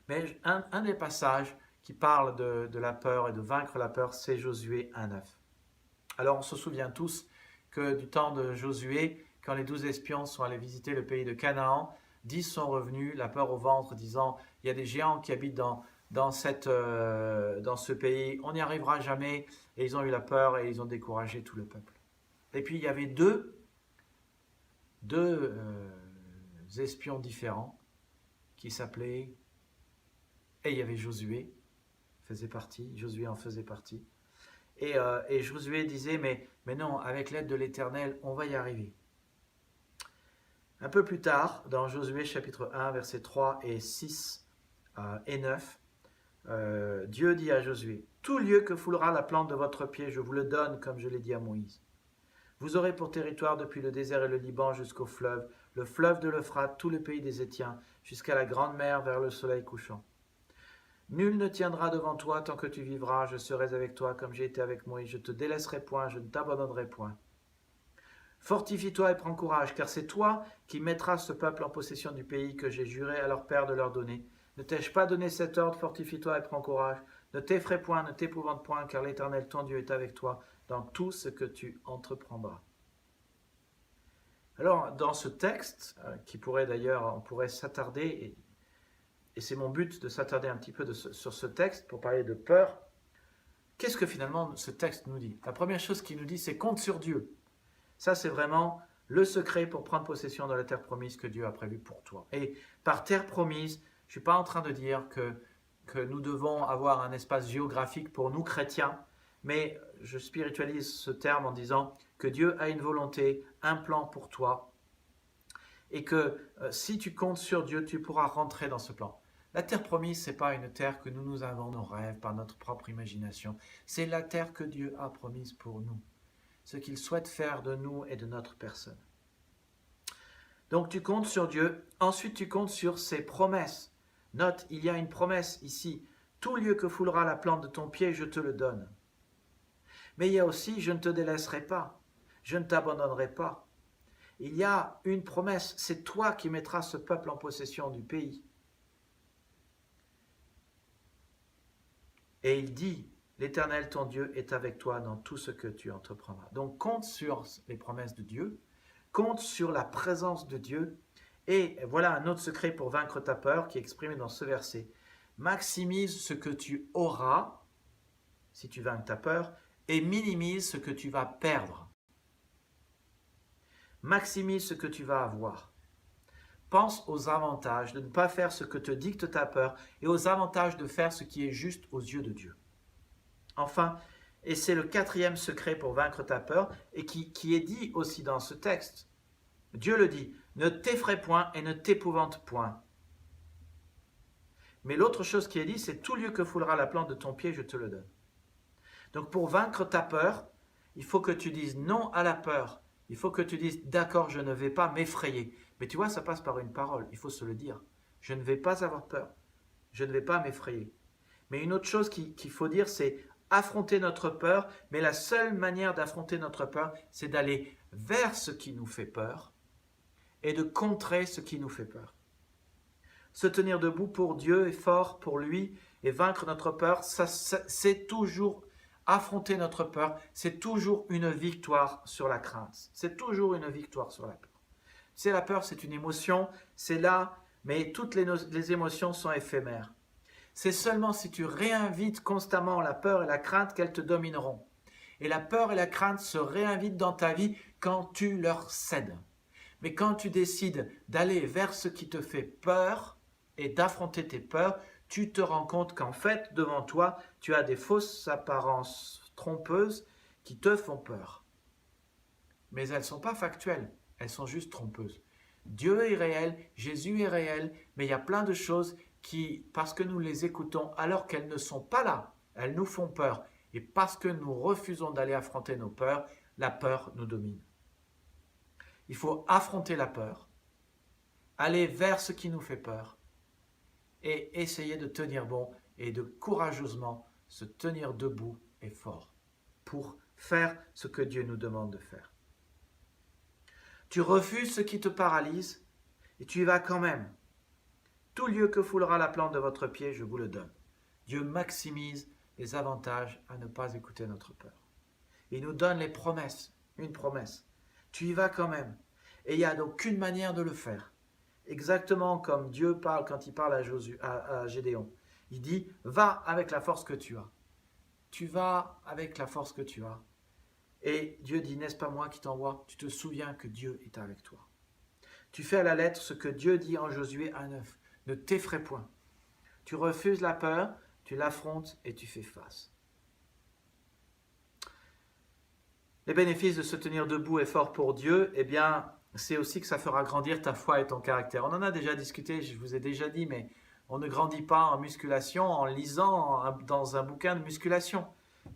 B: Mais un des passages qui parle de la peur et de vaincre la peur, c'est Josué 1,9. Alors, on se souvient tous que du temps de Josué, quand les 12 espions sont allés visiter le pays de Canaan, 10 sont revenus, la peur au ventre, disant « Il y a des géants qui habitent dans ce pays, on n'y arrivera jamais. » Et ils ont eu la peur et ils ont découragé tout le peuple. Et puis il y avait deux espions différents qui s'appelaient, et il y avait Josué, Josué en faisait partie. Et Josué disait, mais non, avec l'aide de l'Éternel, on va y arriver. Un peu plus tard, dans Josué chapitre 1, versets 3 et 6 et 9, Dieu dit à Josué, « Tout lieu que foulera la plante de votre pied, je vous le donne comme je l'ai dit à Moïse. Vous aurez pour territoire depuis le désert et le Liban jusqu'au fleuve, le fleuve de l'Euphrate, tout le pays des Étiens, jusqu'à la grande mer vers le soleil couchant. Nul ne tiendra devant toi tant que tu vivras, je serai avec toi comme j'ai été avec Moïse, je ne te délaisserai point, je ne t'abandonnerai point. Fortifie-toi et prends courage, car c'est toi qui mettras ce peuple en possession du pays que j'ai juré à leur père de leur donner. Ne t'ai-je pas donné cet ordre, fortifie-toi et prends courage? Ne t'effraie point, ne t'épouvante point, car l'Éternel, ton Dieu, est avec toi dans tout ce que tu entreprendras. Alors, dans ce texte, qui pourrait d'ailleurs, on pourrait s'attarder, et c'est mon but de s'attarder un petit peu sur ce texte pour parler de peur. Qu'est-ce que finalement ce texte nous dit? La première chose qu'il nous dit, c'est compte sur Dieu. Ça, c'est vraiment le secret pour prendre possession de la terre promise que Dieu a prévue pour toi. Et par terre promise, je ne suis pas en train de dire que nous devons avoir un espace géographique pour nous chrétiens, mais je spiritualise ce terme en disant que Dieu a une volonté, un plan pour toi, et que si tu comptes sur Dieu, tu pourras rentrer dans ce plan. La terre promise, ce n'est pas une terre que nous avons nos rêves par notre propre imagination. C'est la terre que Dieu a promise pour nous. Ce qu'il souhaite faire de nous et de notre personne. Donc tu comptes sur Dieu. Ensuite, tu comptes sur ses promesses. Note, il y a une promesse ici. Tout lieu que foulera la plante de ton pied, je te le donne. Mais il y a aussi, je ne te délaisserai pas. Je ne t'abandonnerai pas. Il y a une promesse. C'est toi qui mettras ce peuple en possession du pays. Et il dit, l'Éternel, ton Dieu, est avec toi dans tout ce que tu entreprendras. Donc, compte sur les promesses de Dieu, compte sur la présence de Dieu. Et voilà un autre secret pour vaincre ta peur qui est exprimé dans ce verset. Maximise ce que tu auras, si tu vaincres ta peur, et minimise ce que tu vas perdre. Maximise ce que tu vas avoir. Pense aux avantages de ne pas faire ce que te dicte ta peur et aux avantages de faire ce qui est juste aux yeux de Dieu. Enfin, et c'est le quatrième secret pour vaincre ta peur et qui est dit aussi dans ce texte. Dieu le dit, ne t'effraie point et ne t'épouvante point. Mais l'autre chose qui est dit, c'est tout lieu que foulera la plante de ton pied, je te le donne. Donc pour vaincre ta peur, il faut que tu dises non à la peur. Il faut que tu dises, d'accord, je ne vais pas m'effrayer. Mais tu vois, ça passe par une parole, il faut se le dire. Je ne vais pas avoir peur, je ne vais pas m'effrayer. Mais une autre chose qu'il faut dire, c'est affronter notre peur. Mais la seule manière d'affronter notre peur, c'est d'aller vers ce qui nous fait peur et de contrer ce qui nous fait peur. Se tenir debout pour Dieu et fort pour lui et vaincre notre peur, c'est toujours affronter notre peur, c'est toujours une victoire sur la crainte. C'est toujours une victoire sur la peur. Tu sais, la peur, c'est une émotion, c'est là, mais toutes les émotions sont éphémères. C'est seulement si tu réinvites constamment la peur et la crainte qu'elles te domineront. Et la peur et la crainte se réinvitent dans ta vie quand tu leur cèdes. Mais quand tu décides d'aller vers ce qui te fait peur et d'affronter tes peurs, tu te rends compte qu'en fait, devant toi, tu as des fausses apparences trompeuses qui te font peur. Mais elles ne sont pas factuelles, elles sont juste trompeuses. Dieu est réel, Jésus est réel, mais il y a plein de choses qui, parce que nous les écoutons alors qu'elles ne sont pas là, elles nous font peur. Et parce que nous refusons d'aller affronter nos peurs, la peur nous domine. Il faut affronter la peur, aller vers ce qui nous fait peur et essayer de tenir bon et de courageusement se tenir debout et fort pour faire ce que Dieu nous demande de faire. Tu refuses ce qui te paralyse et tu y vas quand même. Tout lieu que foulera la plante de votre pied, je vous le donne. Dieu maximise les avantages à ne pas écouter notre peur. Il nous donne les promesses, une promesse. Tu y vas quand même. Et il n'y a aucune manière de le faire. Exactement comme Dieu parle quand il parle à Gédéon. Il dit, va avec la force que tu as. Tu vas avec la force que tu as. Et Dieu dit, n'est-ce pas moi qui t'envoie? Tu te souviens que Dieu est avec toi. Tu fais à la lettre ce que Dieu dit en Josué 1,9. Ne t'effraie point. Tu refuses la peur, tu l'affrontes et tu fais face. Les bénéfices de se tenir debout et fort pour Dieu, eh bien, c'est aussi que ça fera grandir ta foi et ton caractère. On en a déjà discuté, je vous ai déjà dit, mais on ne grandit pas en musculation en lisant dans un bouquin de musculation.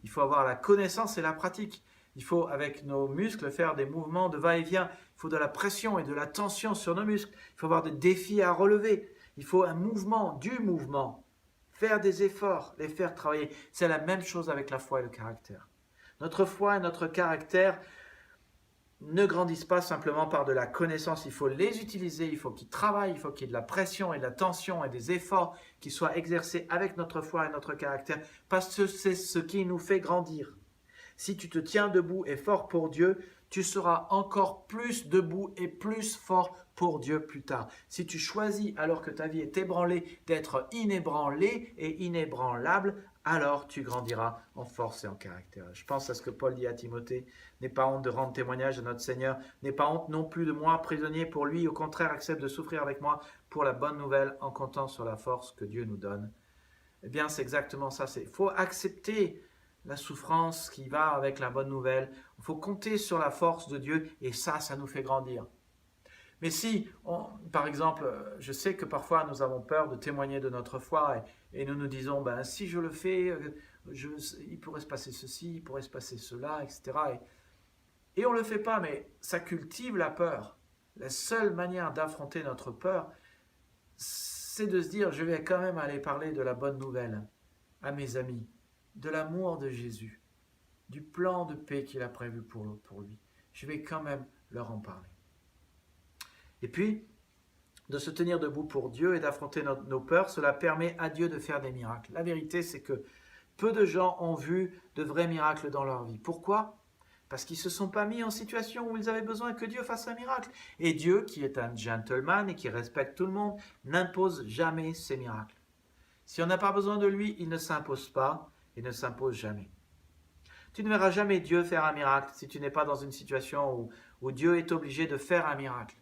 B: Il faut avoir la connaissance et la pratique. Il faut, avec nos muscles, faire des mouvements de va-et-vient. Il faut de la pression et de la tension sur nos muscles. Il faut avoir des défis à relever. Il faut un mouvement, du mouvement. Faire des efforts, les faire travailler. C'est la même chose avec la foi et le caractère. Notre foi et notre caractère ne grandissent pas simplement par de la connaissance, il faut les utiliser, il faut qu'ils travaillent, il faut qu'il y ait de la pression et de la tension et des efforts qui soient exercés avec notre foi et notre caractère, parce que c'est ce qui nous fait grandir. Si tu te tiens debout et fort pour Dieu, tu seras encore plus debout et plus fort pour Dieu plus tard. Si tu choisis, alors que ta vie est ébranlée, d'être inébranlé et inébranlable, alors tu grandiras en force et en caractère. Je pense à ce que Paul dit à Timothée, n'aie pas honte de rendre témoignage à notre Seigneur, n'aie pas honte non plus de moi, prisonnier pour lui, au contraire, accepte de souffrir avec moi pour la bonne nouvelle en comptant sur la force que Dieu nous donne. Eh bien, c'est exactement ça, il faut accepter la souffrance qui va avec la bonne nouvelle, il faut compter sur la force de Dieu et ça nous fait grandir. Mais si, par exemple, je sais que parfois nous avons peur de témoigner de notre foi et nous nous disons, ben, si je le fais, il pourrait se passer ceci, il pourrait se passer cela, etc. Et on ne le fait pas, mais ça cultive la peur. La seule manière d'affronter notre peur, c'est de se dire, je vais quand même aller parler de la bonne nouvelle à mes amis, de l'amour de Jésus, du plan de paix qu'il a prévu pour lui. Je vais quand même leur en parler. Et puis, de se tenir debout pour Dieu et d'affronter nos peurs, cela permet à Dieu de faire des miracles. La vérité, c'est que peu de gens ont vu de vrais miracles dans leur vie. Pourquoi ? Parce qu'ils ne se sont pas mis en situation où ils avaient besoin que Dieu fasse un miracle. Et Dieu, qui est un gentleman et qui respecte tout le monde, n'impose jamais ses miracles. Si on n'a pas besoin de lui, il ne s'impose pas et ne s'impose jamais. Tu ne verras jamais Dieu faire un miracle si tu n'es pas dans une situation où Dieu est obligé de faire un miracle.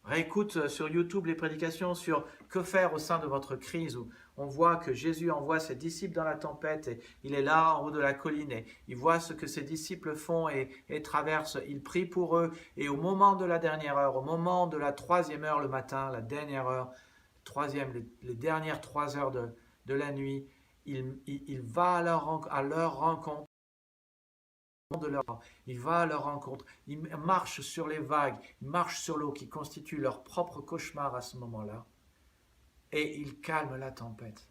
B: Réécoute sur YouTube les prédications sur que faire au sein de votre crise, où on voit que Jésus envoie ses disciples dans la tempête et il est là en haut de la colline et il voit ce que ses disciples font et traversent, il prie pour eux et au moment de la dernière heure, au moment de la 3e heure le matin, la dernière heure, les dernières 3 heures de la nuit, il va à leur rencontre. Il va à leur rencontre, il marche sur les vagues, il marche sur l'eau qui constitue leur propre cauchemar à ce moment-là et il calme la tempête.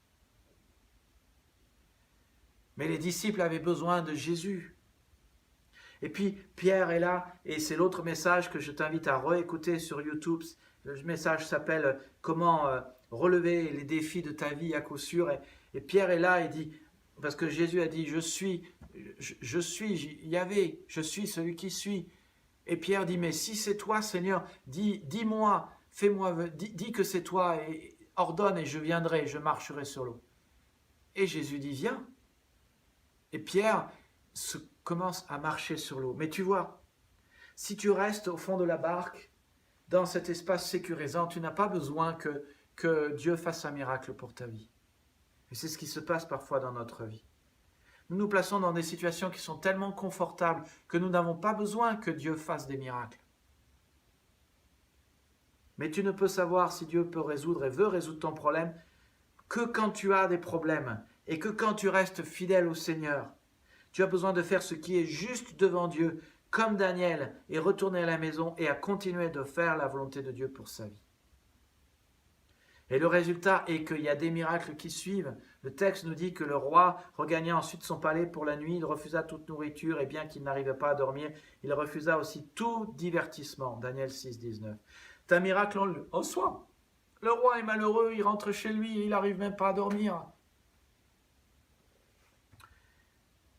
B: Mais les disciples avaient besoin de Jésus. Et puis Pierre est là et c'est l'autre message que je t'invite à réécouter sur YouTube. Le message s'appelle « Comment relever les défis de ta vie à coup sûr ». Et Pierre est là et dit, parce que Jésus a dit « Je suis Yahvé, je suis celui qui suis ». Et Pierre dit « Mais si c'est toi, Seigneur, dis-moi, fais-moi, dis que c'est toi, et ordonne et je viendrai, je marcherai sur l'eau. » Et Jésus dit « Viens ». Et Pierre commence à marcher sur l'eau. Mais tu vois, si tu restes au fond de la barque, dans cet espace sécurisant, tu n'as pas besoin que Dieu fasse un miracle pour ta vie. Et c'est ce qui se passe parfois dans notre vie. Nous nous plaçons dans des situations qui sont tellement confortables que nous n'avons pas besoin que Dieu fasse des miracles. Mais tu ne peux savoir si Dieu peut résoudre et veut résoudre ton problème que quand tu as des problèmes et que quand tu restes fidèle au Seigneur. Tu as besoin de faire ce qui est juste devant Dieu, comme Daniel, et retourner à la maison et à continuer de faire la volonté de Dieu pour sa vie. Et le résultat est qu'il y a des miracles qui suivent. Le texte nous dit que le roi regagna ensuite son palais pour la nuit, il refusa toute nourriture et bien qu'il n'arrivait pas à dormir, il refusa aussi tout divertissement. Daniel 6, 19. C'est un miracle en soi. Le roi est malheureux, il rentre chez lui et il n'arrive même pas à dormir.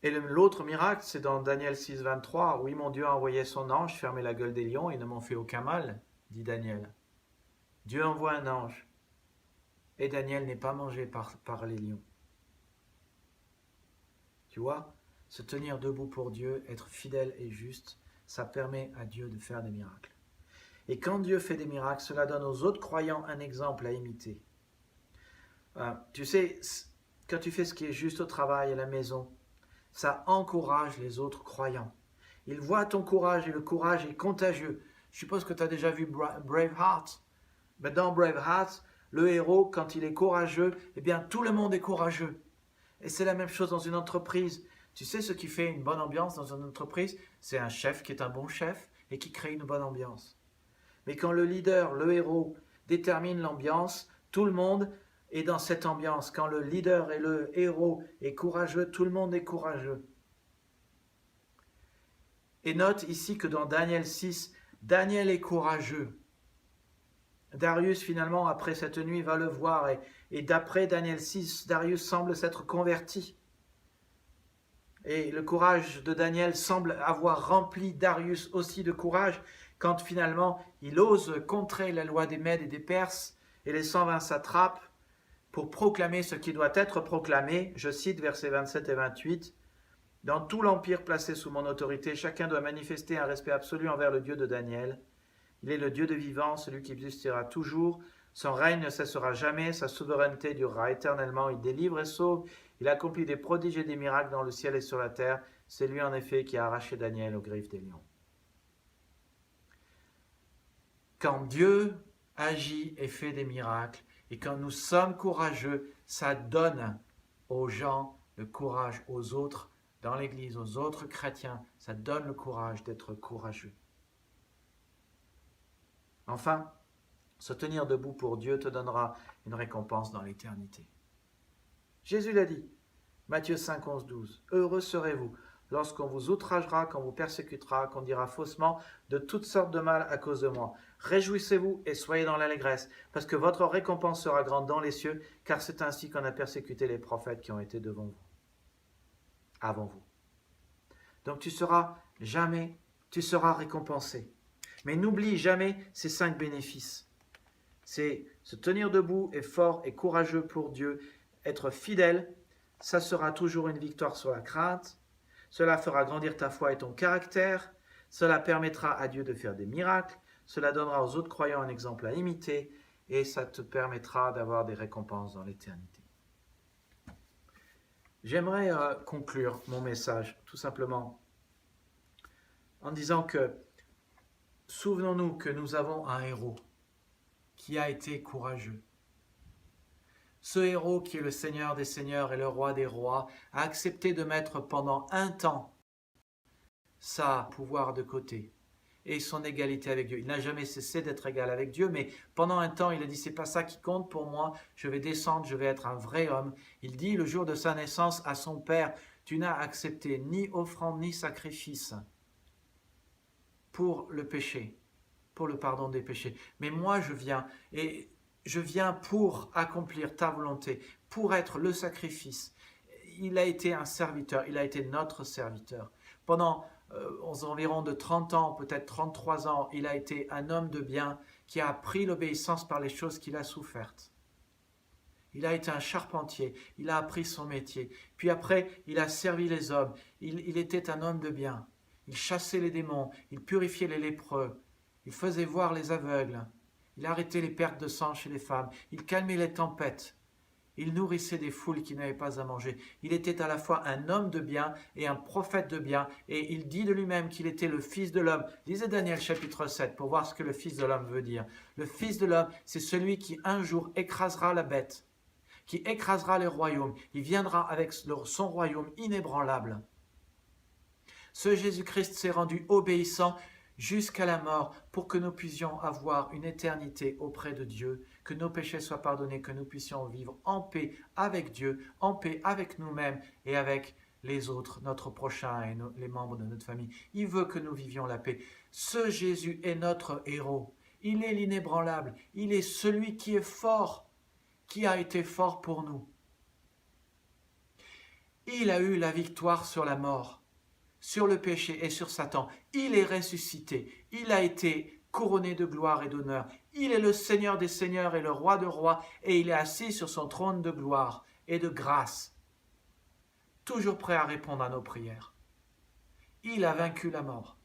B: Et l'autre miracle, c'est dans Daniel 6, 23. « Oui, mon Dieu a envoyé son ange fermer la gueule des lions, ils ne m'ont fait aucun mal, dit Daniel. » Dieu envoie un ange. Et Daniel n'est pas mangé par les lions. Tu vois, se tenir debout pour Dieu, être fidèle et juste, ça permet à Dieu de faire des miracles. Et quand Dieu fait des miracles, cela donne aux autres croyants un exemple à imiter. Tu sais, quand tu fais ce qui est juste au travail, à la maison, ça encourage les autres croyants. Ils voient ton courage et le courage est contagieux. Je suppose que tu as déjà vu Braveheart. Mais dans Braveheart, le héros, quand il est courageux, eh bien tout le monde est courageux. Et c'est la même chose dans une entreprise. Tu sais ce qui fait une bonne ambiance dans une entreprise? C'est un chef qui est un bon chef et qui crée une bonne ambiance. Mais quand le leader, le héros, détermine l'ambiance, tout le monde est dans cette ambiance. Quand le leader et le héros est courageux, tout le monde est courageux. Et note ici que dans Daniel 6, Daniel est courageux. Darius, finalement, après cette nuit, va le voir et d'après Daniel 6, Darius semble s'être converti. Et le courage de Daniel semble avoir rempli Darius aussi de courage quand finalement il ose contrer la loi des Mèdes et des Perses et les 120 satrapes pour proclamer ce qui doit être proclamé. Je cite versets 27 et 28. « Dans tout l'empire placé sous mon autorité, chacun doit manifester un respect absolu envers le Dieu de Daniel. Il est le Dieu de vivant, celui qui existera toujours. Son règne ne cessera jamais, sa souveraineté durera éternellement. Il délivre et sauve. Il accomplit des prodiges et des miracles dans le ciel et sur la terre. C'est lui en effet qui a arraché Daniel aux griffes des lions. » Quand Dieu agit et fait des miracles, et quand nous sommes courageux, ça donne aux gens le courage, aux autres dans l'Église, aux autres chrétiens, ça donne le courage d'être courageux. Enfin, se tenir debout pour Dieu te donnera une récompense dans l'éternité. Jésus l'a dit, Matthieu 5, 11, 12. « Heureux serez-vous lorsqu'on vous outragera, qu'on vous persécutera, qu'on dira faussement de toutes sortes de mal à cause de moi. Réjouissez-vous et soyez dans l'allégresse, parce que votre récompense sera grande dans les cieux, car c'est ainsi qu'on a persécuté les prophètes qui ont été devant vous, avant vous. » Donc tu seras récompensé. Mais n'oublie jamais ces 5 bénéfices. C'est se tenir debout et fort et courageux pour Dieu, être fidèle, ça sera toujours une victoire sur la crainte, cela fera grandir ta foi et ton caractère, cela permettra à Dieu de faire des miracles, cela donnera aux autres croyants un exemple à imiter et ça te permettra d'avoir des récompenses dans l'éternité. J'aimerais conclure mon message tout simplement en disant que souvenons-nous que nous avons un héros qui a été courageux. Ce héros qui est le Seigneur des Seigneurs et le Roi des Rois a accepté de mettre pendant un temps sa pouvoir de côté et son égalité avec Dieu. Il n'a jamais cessé d'être égal avec Dieu, mais pendant un temps, il a dit, c'est pas ça qui compte pour moi, je vais descendre, je vais être un vrai homme. Il dit le jour de sa naissance à son père, tu n'as accepté ni offrande ni sacrifice pour le péché, pour le pardon des péchés. Mais moi, je viens pour accomplir ta volonté, pour être le sacrifice. Il a été un serviteur, il a été notre serviteur. Pendant environ de 30 ans, peut-être 33 ans, il a été un homme de bien qui a appris l'obéissance par les choses qu'il a souffertes. Il a été un charpentier, il a appris son métier. Puis après, il a servi les hommes. Il était un homme de bien. Il chassait les démons, il purifiait les lépreux, il faisait voir les aveugles, il arrêtait les pertes de sang chez les femmes, il calmait les tempêtes, il nourrissait des foules qui n'avaient pas à manger. Il était à la fois un homme de bien et un prophète de bien, et il dit de lui-même qu'il était le Fils de l'homme. Lisez Daniel chapitre 7 pour voir ce que le Fils de l'homme veut dire. Le Fils de l'homme, c'est celui qui un jour écrasera la bête, qui écrasera les royaumes. Il viendra avec son royaume inébranlable. Ce Jésus-Christ s'est rendu obéissant jusqu'à la mort pour que nous puissions avoir une éternité auprès de Dieu, que nos péchés soient pardonnés, que nous puissions vivre en paix avec Dieu, en paix avec nous-mêmes et avec les autres, notre prochain et les membres de notre famille. Il veut que nous vivions la paix. Ce Jésus est notre héros. Il est l'inébranlable. Il est celui qui est fort, qui a été fort pour nous. Il a eu la victoire sur la mort, sur le péché et sur Satan. Il est ressuscité, il a été couronné de gloire et d'honneur. Il est le Seigneur des Seigneurs et le Roi de Rois, et il est assis sur son trône de gloire et de grâce, toujours prêt à répondre à nos prières. Il a vaincu la mort.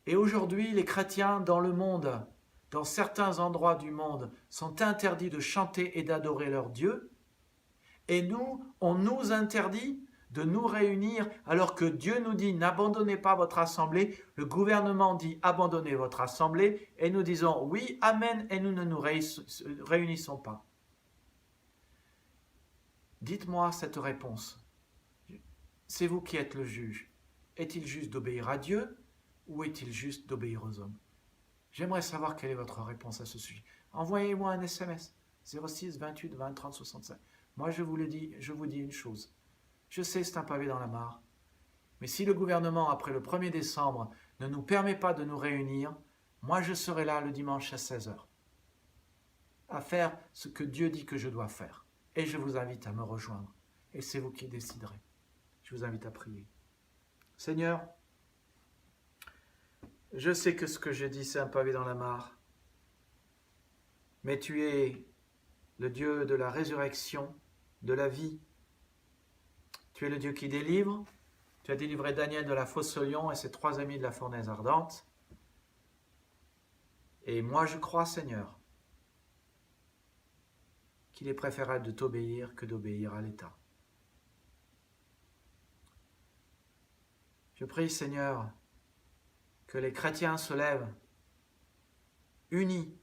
B: Et aujourd'hui, les chrétiens dans le monde, dans certains endroits du monde, sont interdits de chanter et d'adorer leur Dieu, et nous, on nous interdit de nous réunir alors que Dieu nous dit n'abandonnez pas votre assemblée, le gouvernement dit abandonnez votre assemblée et nous disons oui, amen et nous ne nous réunissons pas. Dites-moi cette réponse. C'est vous qui êtes le juge. Est-il juste d'obéir à Dieu ou est-il juste d'obéir aux hommes? J'aimerais savoir quelle est votre réponse à ce sujet. Envoyez-moi un SMS 06 28 20 30 65. Moi je vous dis une chose. Je sais, c'est un pavé dans la mare, Mais si le gouvernement, après le 1er décembre, ne nous permet pas de nous réunir, moi je serai là le dimanche à 16 h à faire ce que Dieu dit que je dois faire. Et je vous invite à me rejoindre. Et c'est vous qui déciderez. Je vous invite à prier. Seigneur, je sais que ce que je dis, c'est un pavé dans la mare. Mais tu es le Dieu de la résurrection, de la vie. Tu es le Dieu qui délivre. Tu as délivré Daniel de la fosse au lion et ses 3 amis de la fournaise ardente. Et moi je crois, Seigneur, qu'il est préférable de t'obéir que d'obéir à l'État. Je prie, Seigneur, que les chrétiens se lèvent, unis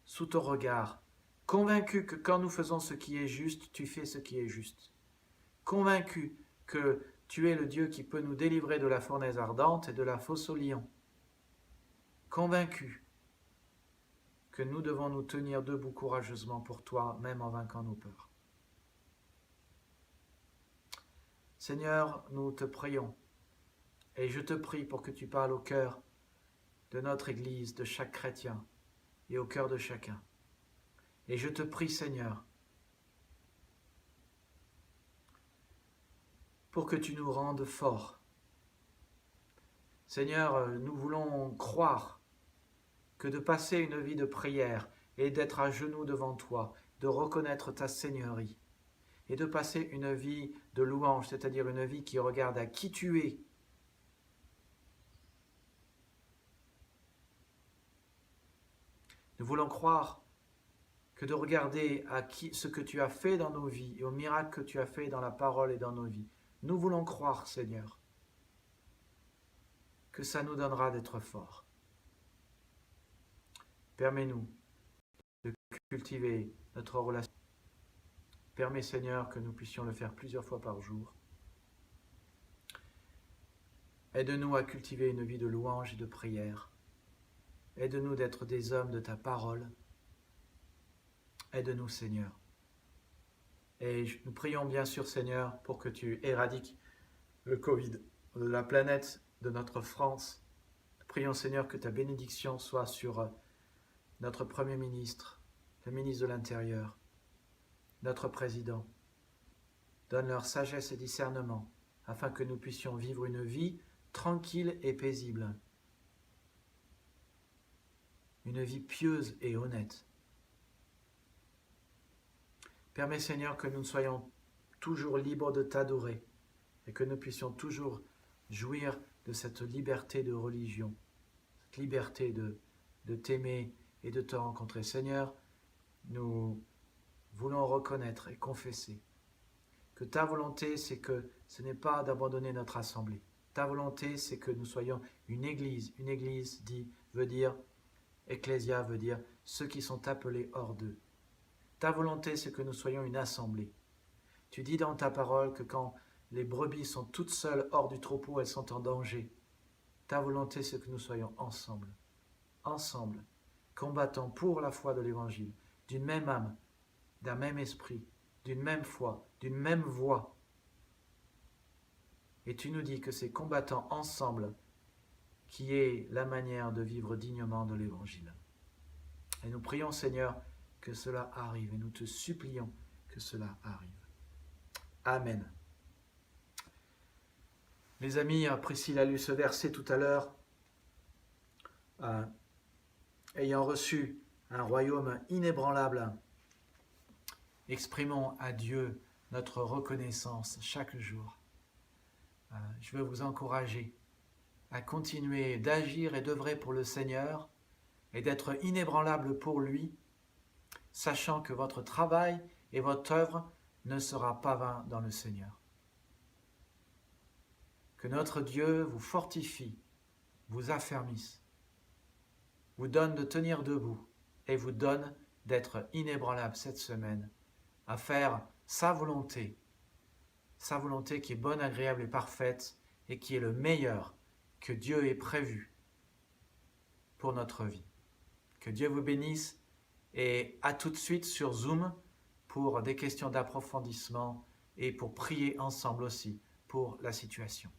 B: sous ton regard, convaincus que quand nous faisons ce qui est juste, tu fais ce qui est juste. Convaincus que tu es le Dieu qui peut nous délivrer de la fournaise ardente et de la fosse au lion. Convaincus que nous devons nous tenir debout courageusement pour toi, même en vainquant nos peurs. Seigneur, nous te prions, et je te prie pour que tu parles au cœur de notre Église, de chaque chrétien, et au cœur de chacun. Et je te prie, Seigneur, pour que tu nous rendes forts. Seigneur, nous voulons croire que de passer une vie de prière et d'être à genoux devant toi, de reconnaître ta seigneurie, et de passer une vie de louange, c'est-à-dire une vie qui regarde à qui tu es. Nous voulons croire que de regarder à ce que tu as fait dans nos vies et aux miracles que tu as fait dans la parole et dans nos vies. Nous voulons croire, Seigneur, que ça nous donnera d'être forts. Permets-nous de cultiver notre relation. Permets, Seigneur, que nous puissions le faire plusieurs fois par jour. Aide-nous à cultiver une vie de louange et de prière. Aide-nous d'être des hommes de ta parole. Aide-nous, Seigneur. Et nous prions bien sûr, Seigneur, pour que tu éradiques le Covid de la planète, de notre France. Nous prions, Seigneur, que ta bénédiction soit sur notre Premier ministre, le ministre de l'Intérieur, notre Président. Donne leur sagesse et discernement afin que nous puissions vivre une vie tranquille et paisible. Une vie pieuse et honnête. Permets, Seigneur, que nous soyons toujours libres de t'adorer et que nous puissions toujours jouir de cette liberté de religion, cette liberté de t'aimer et de te rencontrer. Seigneur, nous voulons reconnaître et confesser que ta volonté, c'est que ce n'est pas d'abandonner notre assemblée. Ta volonté, c'est que nous soyons une église. Une église veut dire, ecclésia veut dire ceux qui sont appelés hors d'eux. Ta volonté, c'est que nous soyons une assemblée. Tu dis dans ta parole que quand les brebis sont toutes seules hors du troupeau, elles sont en danger. Ta volonté, c'est que nous soyons ensemble, combattant pour la foi de l'Évangile, d'une même âme, d'un même esprit, d'une même foi, d'une même voix. Et tu nous dis que c'est combattant ensemble qui est la manière de vivre dignement de l'Évangile. Et nous prions, Seigneur, que cela arrive, et nous te supplions que cela arrive. Amen. Mes amis, Priscille a lu ce verset tout à l'heure. Ayant reçu un royaume inébranlable, exprimons à Dieu notre reconnaissance chaque jour. Je veux vous encourager à continuer d'agir et d'œuvrer pour le Seigneur et d'être inébranlable pour lui, sachant que votre travail et votre œuvre ne sera pas vain dans le Seigneur. Que notre Dieu vous fortifie, vous affermisse, vous donne de tenir debout et vous donne d'être inébranlable cette semaine, à faire sa volonté qui est bonne, agréable et parfaite et qui est le meilleur que Dieu ait prévu pour notre vie. Que Dieu vous bénisse et à tout de suite sur Zoom pour des questions d'approfondissement et pour prier ensemble aussi pour la situation.